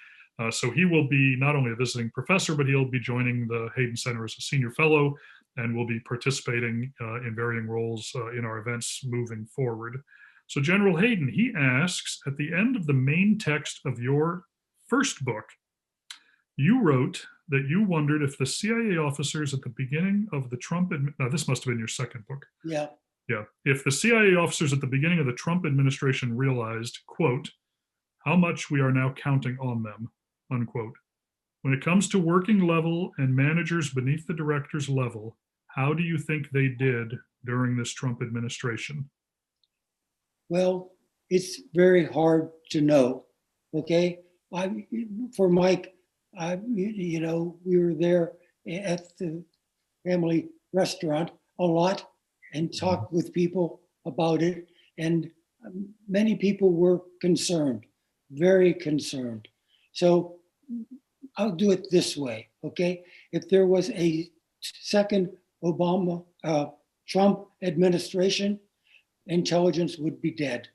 So he will be not only a visiting professor, but he'll be joining the Hayden Center as a senior fellow and will be participating in varying roles in our events moving forward. So General Hayden, he asks, at the end of the main text of your first book, you wrote that you wondered if the CIA officers at the beginning of the Trump, now this must have been your second book. Yeah. Yeah. If the CIA officers at the beginning of the Trump administration realized, quote, how much we are now counting on them, unquote. When it comes to working level and managers beneath the director's level, how do you think they did during this Trump administration? Well, it's very hard to know. Okay. For Mike, we were there at the family restaurant a lot and talked with people about it. And many people were concerned, very concerned. So I'll do it this way, okay? If there was a second Trump administration, intelligence would be dead.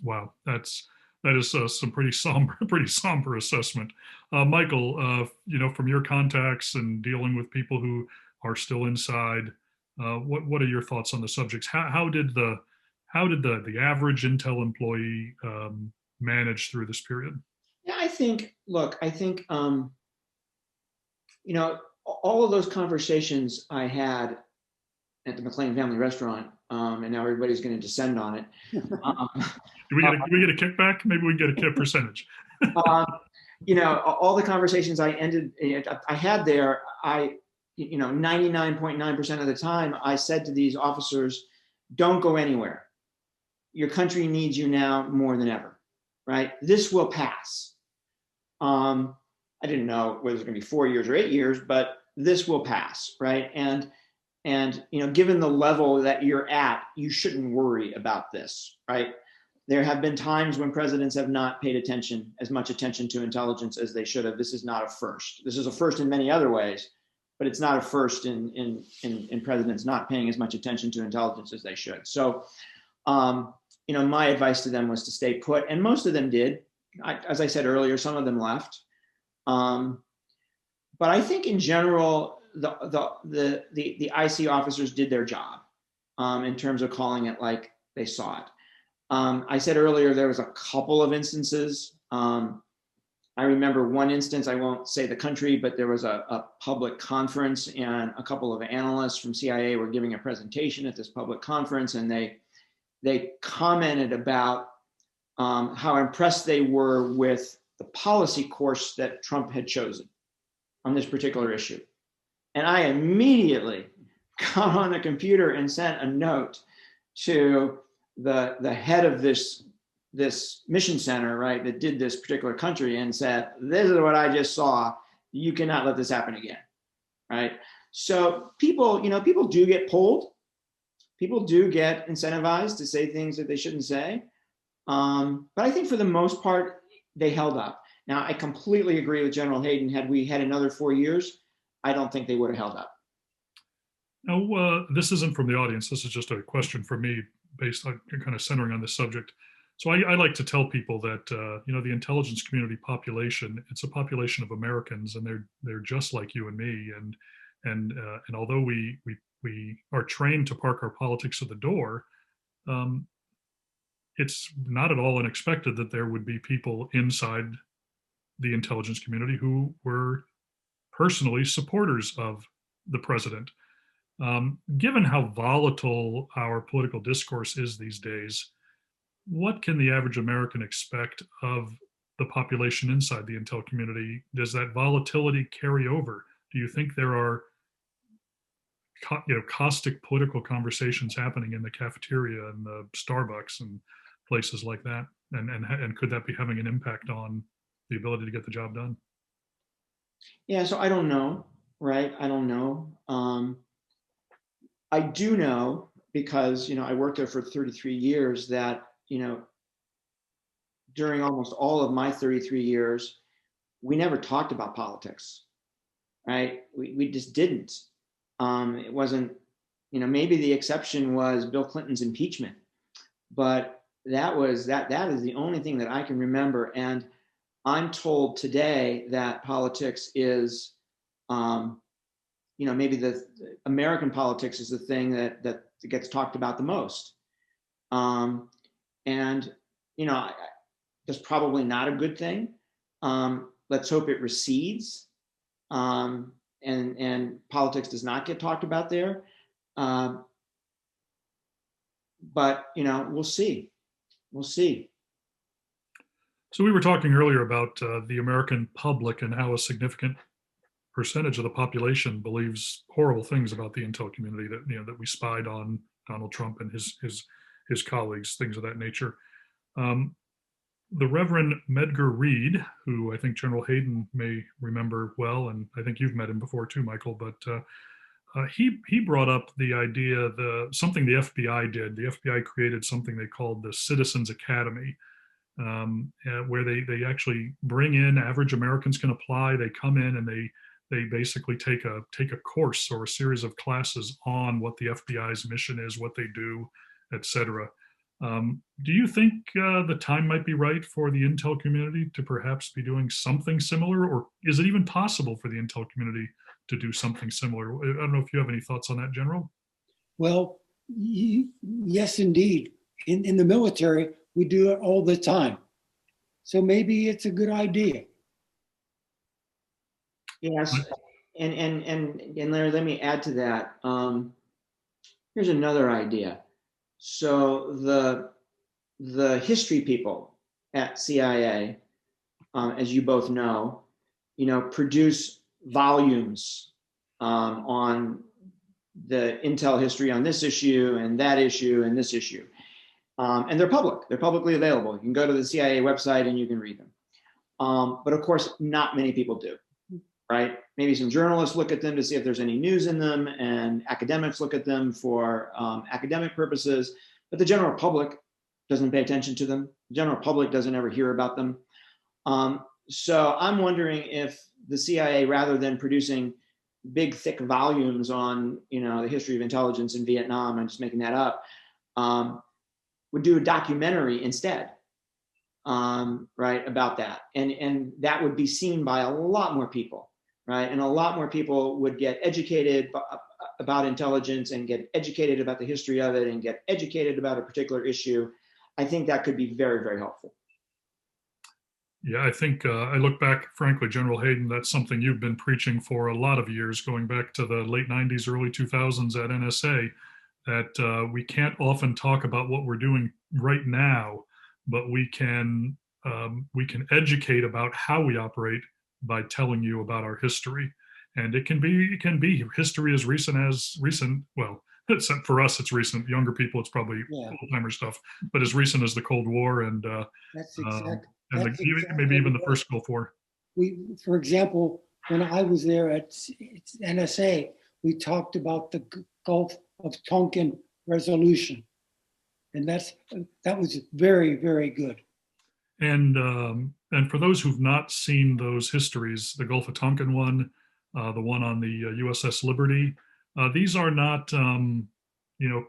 Wow, that is some pretty somber assessment. Michael, from your contacts and dealing with people who are still inside, what are your thoughts on the subjects? How did the average Intel employee manage through this period? Yeah, I think all of those conversations I had at the McLean Family Restaurant, and now everybody's going to descend on it. Do we get a kickback? Maybe we get a percentage. All the conversations I had there, 99.9% of the time, I said to these officers, don't go anywhere. Your country needs you now more than ever, right? This will pass. I didn't know whether it was going to be 4 years or 8 years, but this will pass, right? And given the level that you're at, you shouldn't worry about this, right? There have been times when presidents have not paid as much attention to intelligence as they should have. This is not a first. This is a first in many other ways, but it's not a first in presidents not paying as much attention to intelligence as they should. So, my advice to them was to stay put, and most of them did. As I said earlier, some of them left. But I think in general, the IC officers did their job in terms of calling it like they saw it. I said earlier there was a couple of instances. I remember one instance, I won't say the country, but there was a public conference and a couple of analysts from CIA were giving a presentation at this public conference, and they commented about how impressed they were with the policy course that Trump had chosen on this particular issue. And I immediately got on the computer and sent a note to the head of this mission center, right, that did this particular country, and said, this is what I just saw. You cannot let this happen again, right? So people do get pulled. People do get incentivized to say things that they shouldn't say. But I think for the most part, they held up. Now, I completely agree with General Hayden. Had we had another 4 years, I don't think they would have held up. Now, this isn't from the audience. This is just a question for me based on kind of centering on this subject. So I like to tell people that, the intelligence community population, it's a population of Americans, and they're just like you and me. And although we are trained to park our politics at the door, it's not at all unexpected that there would be people inside the intelligence community who were personally supporters of the president. Given how volatile our political discourse is these days, what can the average American expect of the population inside the intel community? Does that volatility carry over? Do you think there are caustic political conversations happening in the cafeteria and the Starbucks and places like that? And could that be having an impact on the ability to get the job done? Yeah, so I don't know, right? I don't know. I do know because, I worked there for 33 years that, during almost all of my 33 years, we never talked about politics, right? We just didn't. It wasn't, maybe the exception was Bill Clinton's impeachment, but that is the only thing that I can remember. And I'm told today that politics is, maybe the American politics is the thing that gets talked about the most. And, that's probably not a good thing. Let's hope it recedes. And politics does not get talked about there. But, we'll see. We'll see. So we were talking earlier about the American public and how a significant percentage of the population believes horrible things about the intel community, that that we spied on Donald Trump and his colleagues, things of that nature. The Reverend Medgar Reed, who I think General Hayden may remember well, and I think you've met him before too, Michael, but he brought up the idea, something the FBI did. The FBI created something they called the Citizens Academy, where they actually bring in, average Americans can apply. They come in and they basically take a course or a series of classes on what the FBI's mission is, what they do, etc. Do you think the time might be right for the intel community to perhaps be doing something similar, or is it even possible for the intel community to do something similar? I don't know if you have any thoughts on that, General. Well, yes, indeed. In the military, we do it all the time. So maybe it's a good idea. Yes, and Larry, let me add to that. Here's another idea. So the history people at CIA, as you both know, produce volumes on the intel history on this issue and that issue and this issue. And they're public. They're publicly available. You can go to the CIA website and you can read them. But of course, not many people do, right? Maybe some journalists look at them to see if there's any news in them, and academics look at them for academic purposes. But the general public doesn't pay attention to them. The general public doesn't ever hear about them. So I'm wondering if the CIA, rather than producing big, thick volumes on, the history of intelligence in Vietnam, I'm just making that up, would do a documentary instead, right, about that. And that would be seen by a lot more people, right? And a lot more people would get educated about intelligence and get educated about the history of it and get educated about a particular issue. I think that could be very, very helpful. Yeah, I think I look back, frankly, General Hayden, that's something you've been preaching for a lot of years, going back to the late 90s, early 2000s at NSA, that we can't often talk about what we're doing right now, but we can educate about how we operate by telling you about our history. And it can be history as recent. Well, except for us, it's recent. Younger people, it's probably old-timer stuff, but as recent as the Cold War and maybe even the first Gulf War. For example, when I was there at NSA, we talked about the Gulf of Tonkin resolution, and that was very, very good. And for those who've not seen those histories, the Gulf of Tonkin one, the one on the USS Liberty, these are not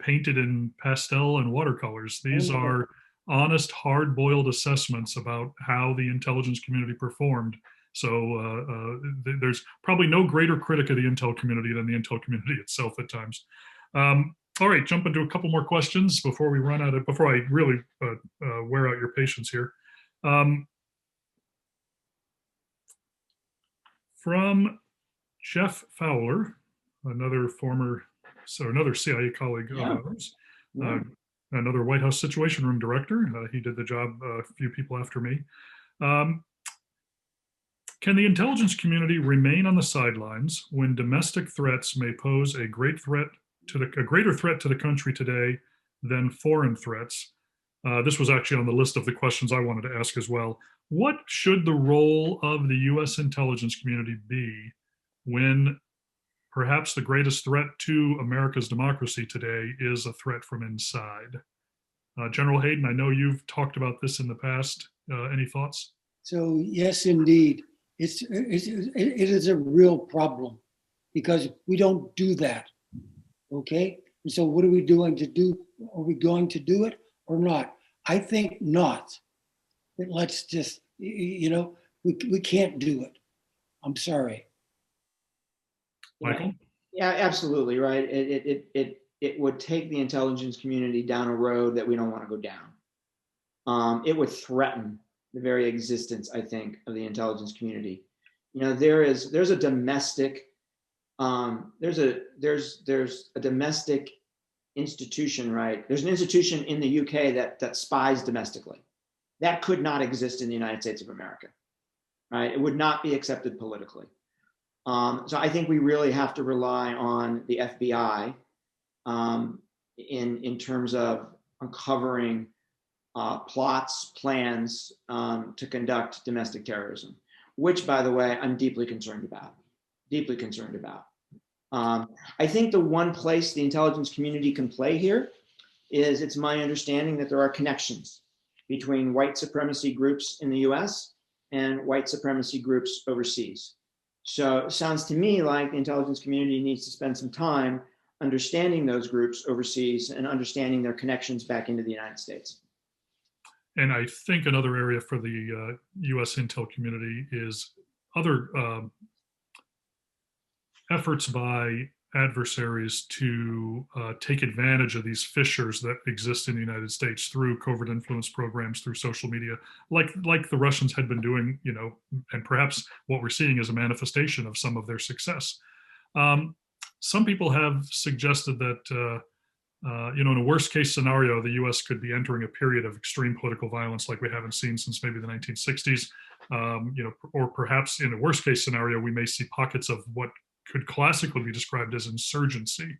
painted in pastel and watercolors. These are honest, hard-boiled assessments about how the intelligence community performed. So there's probably no greater critic of the intel community than the intel community itself at times. All right, jump into a couple more questions before we run out of, before I really wear out your patience here. From Jeff Fowler, another CIA colleague of ours, another White House Situation Room director. He did the job a few people after me. Can the intelligence community remain on the sidelines when domestic threats may pose a greater threat to the country today than foreign threats? This was actually on the list of the questions I wanted to ask as well. What should the role of the U.S. intelligence community be when perhaps the greatest threat to America's democracy today is a threat from inside? General Hayden, I know you've talked about this in the past. Any thoughts? So yes, indeed, it is a real problem because we don't do that. Okay, and so what are we doing to do? Are we going to do it or not? I think not. But let's just, you know, we can't do it. I'm sorry. Michael? Yeah, absolutely right. It would take the intelligence community down a road that we don't want to go down. It would threaten the very existence, I think, of the intelligence community. You know, there's a domestic domestic institution, right? There's an institution in the UK that spies domestically. That could not exist in the United States of America, right? It would not be accepted politically. So I think we really have to rely on the FBI in terms of uncovering plots, plans to conduct domestic terrorism, which, by the way, I'm deeply concerned about. Deeply concerned about. I think the one place the intelligence community can play here is, it's my understanding that there are connections between white supremacy groups in the US and white supremacy groups overseas. So it sounds to me like the intelligence community needs to spend some time understanding those groups overseas and understanding their connections back into the United States. And I think another area for the US intel community is other efforts by adversaries to take advantage of these fissures that exist in the United States through covert influence programs, through social media, like the Russians had been doing, you know, and perhaps what we're seeing is a manifestation of some of their success. Some people have suggested that, you know, in a worst case scenario, the US could be entering a period of extreme political violence like we haven't seen since maybe the 1960s. You know, or perhaps in a worst case scenario, we may see pockets of what could classically be described as insurgency.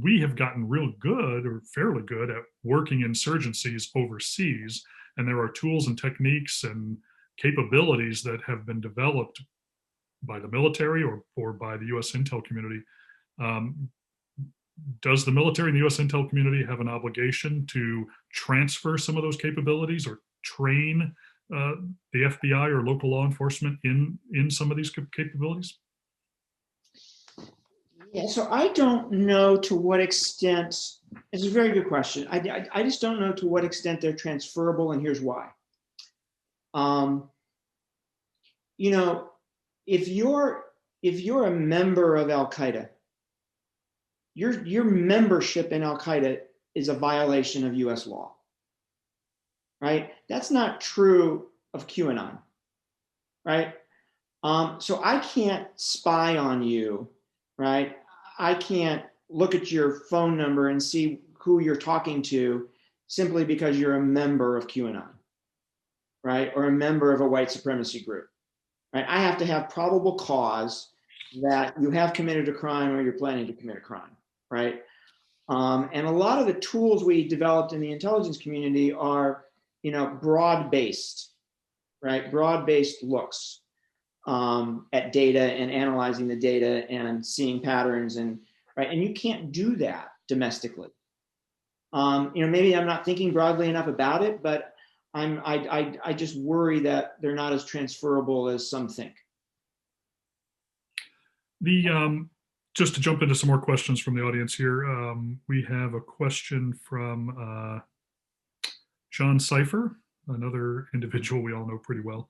We have gotten real good, or fairly good, at working insurgencies overseas, and there are tools and techniques and capabilities that have been developed by the military or by the US intel community. Does the military and the US intel community have an obligation to transfer some of those capabilities or train the FBI or local law enforcement in some of these capabilities? Yeah, so I don't know to what extent, it's a very good question. I just don't know to what extent they're transferable, and here's why. You know, if you're a member of Al-Qaeda, your membership in Al-Qaeda is a violation of US law, right? That's not true of QAnon, right? So I can't spy on you, right? I can't look at your phone number and see who you're talking to simply because you're a member of QAnon, right? Or a member of a white supremacy group, right? I have to have probable cause that you have committed a crime or you're planning to commit a crime, right? And a lot of the tools we developed in the intelligence community are, you know, broad-based, right? Broad-based looks at data and analyzing the data and seeing patterns, and right. And you can't do that domestically. You know, maybe I'm not thinking broadly enough about it, but I just worry that they're not as transferable as some think. Just to jump into some more questions from the audience here, we have a question from John Pfeiffer, another individual we all know pretty well.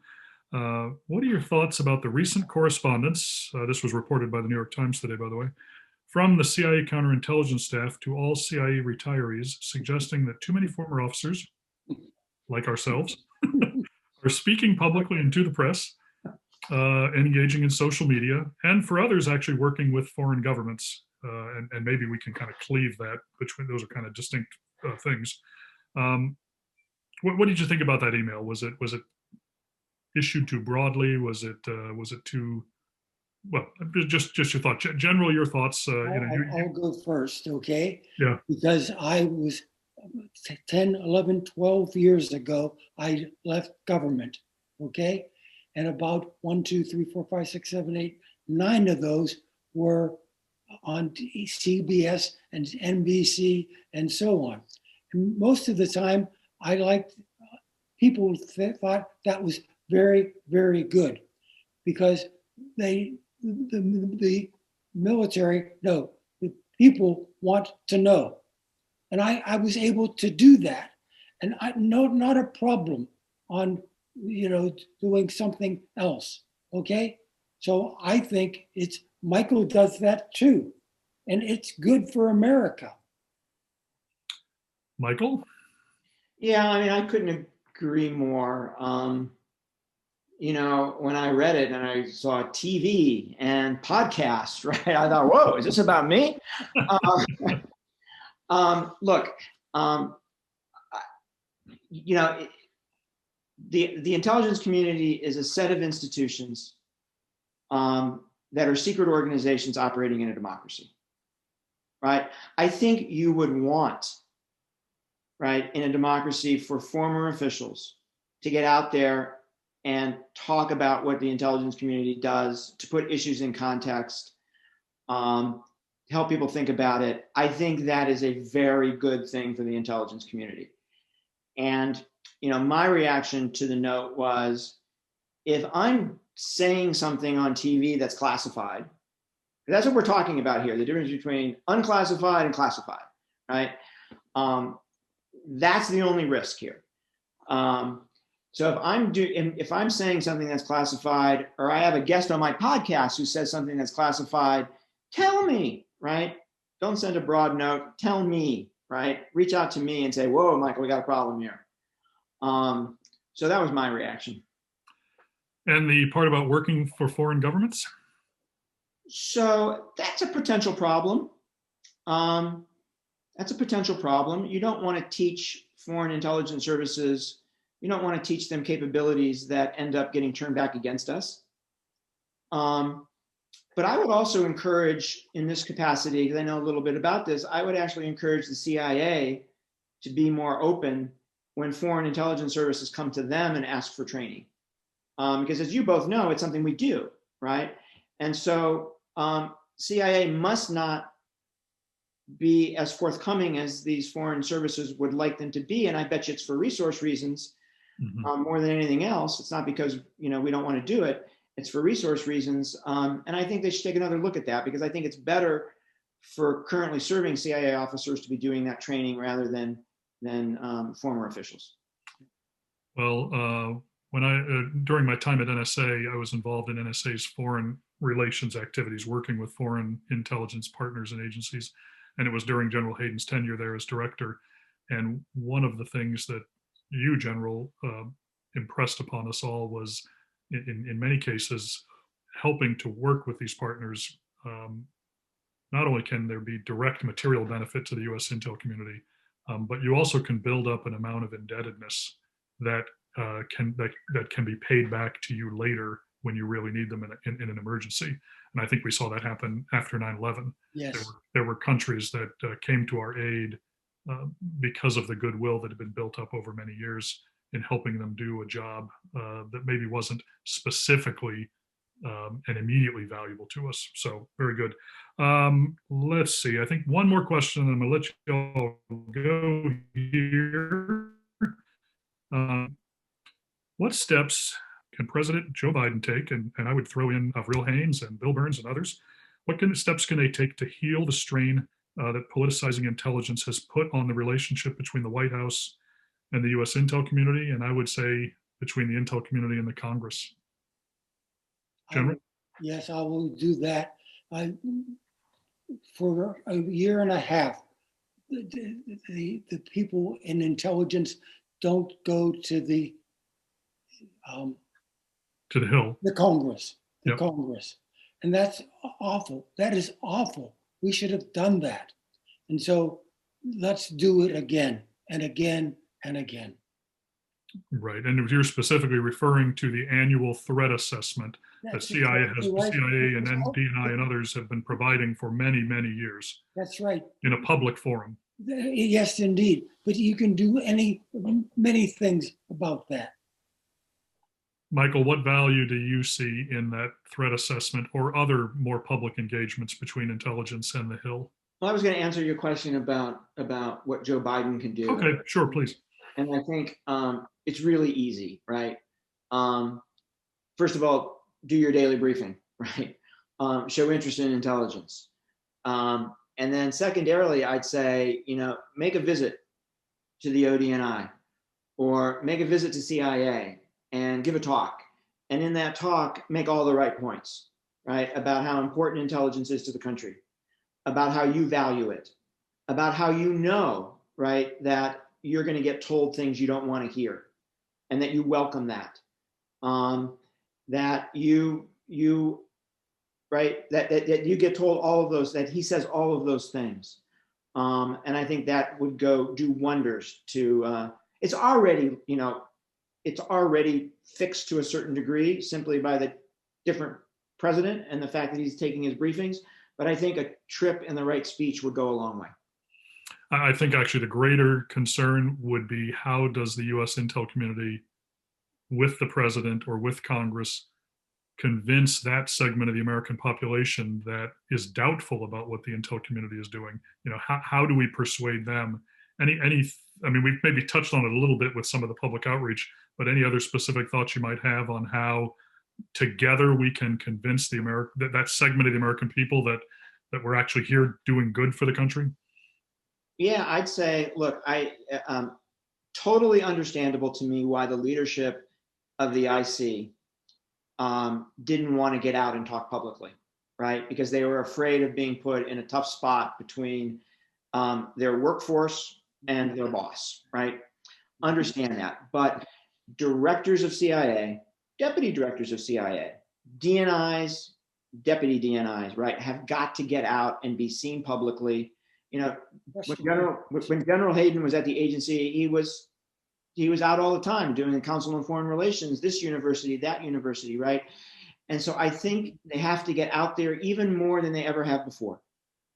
What are your thoughts about the recent correspondence, this was reported by the New York Times today, by the way, from the CIA counterintelligence staff to all CIA retirees, suggesting that too many former officers, like ourselves, are speaking publicly and to the press, engaging in social media, and for others actually working with foreign governments. And maybe we can kind of cleave that between, those are kind of distinct things. What did you think about that email? Was it issued too broadly? Was it too, well, just your thoughts. General, your thoughts. I'll go first, okay? Yeah. Because I was 10, 11, 12 years ago, I left government, okay? And about 1, 2, 3, 4, 5, 6, 7, 8, 9 of those were on CBS and NBC and so on. And most of the time, I liked, people thought that was very, very good because the military, no, the people want to know. And I was able to do that. And not a problem on, doing something else, okay? So I think Michael does that too. And it's good for America. Michael? Yeah, I mean, I couldn't agree more. When I read it and I saw TV and podcasts, right, I thought, whoa, is this about me? Look, the intelligence community is a set of institutions that are secret organizations operating in a democracy, right? I think you would want, right, in a democracy for former officials to get out there and talk about what the intelligence community does, to put issues in context, help people think about it. I think that is a very good thing for the intelligence community. And, my reaction to the note was, if I'm saying something on TV that's classified, that's what we're talking about here, the difference between unclassified and classified, right? That's the only risk here. So if I'm saying something that's classified, or I have a guest on my podcast who says something that's classified, tell me, right? Don't send a broad note. Tell me, right? Reach out to me and say, whoa, Michael, we got a problem here. So that was my reaction. And the part about working for foreign governments? So that's a potential problem. That's a potential problem. You don't want to teach foreign intelligence services, you don't want to teach them capabilities that end up getting turned back against us. But I would also encourage, in this capacity, because I know a little bit about this, I would actually encourage the CIA to be more open when foreign intelligence services come to them and ask for training. Because as you both know, it's something we do, right? And so CIA must not be as forthcoming as these foreign services would like them to be. And I bet you it's for resource reasons more than anything else. It's not because we don't want to do it. It's for resource reasons. And I think they should take another look at that, because I think it's better for currently serving CIA officers to be doing that training rather than former officials. Well, when during my time at NSA, I was involved in NSA's foreign relations activities, working with foreign intelligence partners and agencies. And it was during General Hayden's tenure there as director. And one of the things that you, General, impressed upon us all was, in many cases, helping to work with these partners. Not only can there be direct material benefit to the U.S. intel community, but you also can build up an amount of indebtedness that can be paid back to you later when you really need them in an emergency. And I think we saw that happen after 9/11. Yes. There were countries that came to our aid because of the goodwill that had been built up over many years in helping them do a job that maybe wasn't specifically and immediately valuable to us. So very good. Let's see. I think one more question, and I'm going to let you all go here. What steps can President Joe Biden take, and I would throw in Avril Haines and Bill Burns and others, what steps can they take to heal the strain that politicizing intelligence has put on the relationship between the White House and the U.S. intel community, and I would say between the intel community and the Congress? General? Yes, I will do that. For a year and a half, the people in intelligence don't go to the Hill, the Congress, Yep. Congress, and that's awful. That is awful. We should have done that, and so let's do it again and again and again. Right, and if you're specifically referring to the annual threat assessment that CIA exactly right. and DNI and others have been providing for many, many years. That's right. In a public forum. Yes, indeed. But you can do many things about that. Michael, what value do you see in that threat assessment or other more public engagements between intelligence and the Hill? Well, I was going to answer your question about what Joe Biden can do. Okay, sure, please. And I think it's really easy, right? First of all, do your daily briefing, right? Show interest in intelligence. And then secondarily, I'd say, make a visit to the ODNI or make a visit to CIA and give a talk. And in that talk, make all the right points, right? About how important intelligence is to the country, about how you value it, about how right, that you're going to get told things you don't want to hear and that you welcome that. That you right, that you get told all of those, that he says all of those things. And I think that would do wonders to, it's already fixed to a certain degree simply by the different president and the fact that he's taking his briefings. But I think a trip in the right speech would go a long way. I think actually the greater concern would be how does the US intel community with the president or with Congress convince that segment of the American population that is doubtful about what the intel community is doing? How do we persuade them? I mean, we've maybe touched on it a little bit with some of the public outreach, but any other specific thoughts you might have on how together we can convince that segment of the American people that we're actually here doing good for the country? Yeah, I'd say, look, totally understandable to me why the leadership of the IC didn't want to get out and talk publicly, right? Because they were afraid of being put in a tough spot between their workforce and their boss, right? Understand that. But directors of CIA, deputy directors of CIA, DNIs, deputy DNIs, right, have got to get out and be seen publicly. When General Hayden was at the agency, he was out all the time doing the Council on Foreign Relations, this university, that university, right? And so I think they have to get out there even more than they ever have before.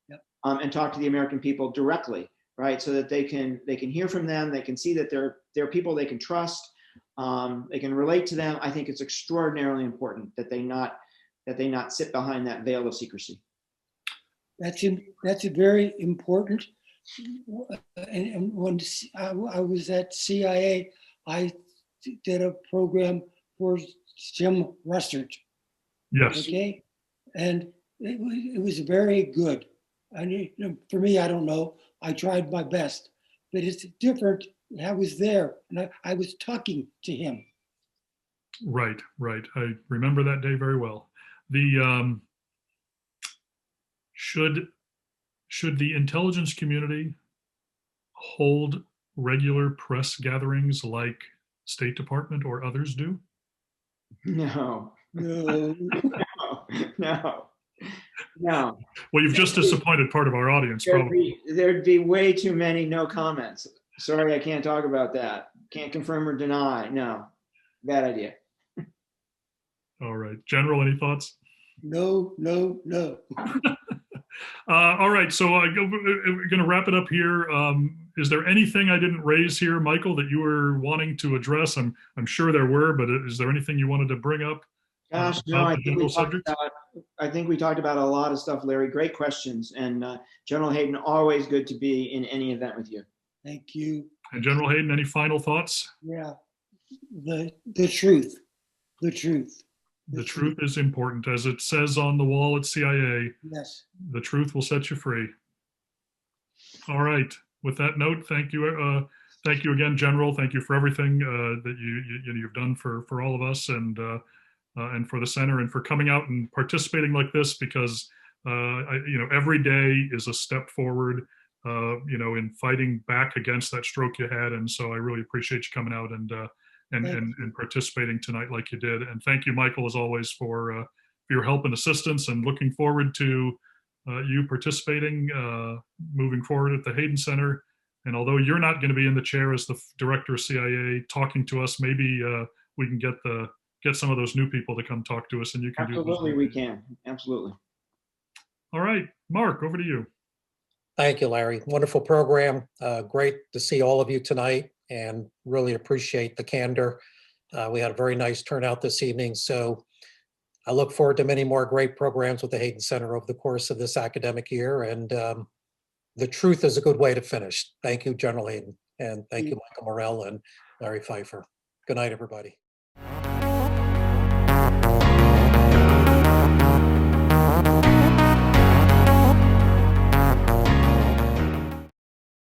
Yep. And talk to the American people directly, right? So that they can hear from them, they can see that they're people they can trust, they can relate to them. I think it's extraordinarily important that they not sit behind that veil of secrecy. That's very important. And when I was at CIA, I did a program for Jim Research. Yes. Okay, and it was very good. And for me, I don't know. I tried my best, but it's different. I was there, and I was talking to him. Right. I remember that day very well. Should the intelligence community hold regular press gatherings like State Department or others do? No. Well, you've just disappointed part of our audience, probably. There'd be way too many no comments. Sorry, I can't talk about that. Can't confirm or deny. No, bad idea. All right. General, any thoughts? No. All right, so we're going to wrap it up here. Is there anything I didn't raise here, Michael, that you were wanting to address? I'm sure there were, but is there anything you wanted to bring up? Gosh, no, I think we talked about a lot of stuff, Larry. Great questions. And General Hayden, always good to be in any event with you. Thank you. And General Hayden, any final thoughts? Yeah, the truth. The truth is important, as it says on the wall at CIA. Yes. The truth will set you free. All right. With that note, thank you. Thank you again, General. Thank you for everything that you've done for all of us and for the center and for coming out and participating like this, because every day is a step forward, in fighting back against that stroke you had. And so I really appreciate you coming out and participating tonight like you did. And thank you, Michael, as always, for your help and assistance, and looking forward to you participating moving forward at the Hayden Center. And although you're not going to be in the chair as the director of CIA talking to us, maybe we can get some of those new people to come talk to us, and you can Absolutely, we can. Absolutely. All right, Mark, over to you. Thank you, Larry. Wonderful program. Great to see all of you tonight and really appreciate the candor. We had a very nice turnout this evening. So I look forward to many more great programs with the Hayden Center over the course of this academic year. And the truth is a good way to finish. Thank you, General Hayden. And thank you, Michael Morell and Larry Pfeiffer. Good night, everybody.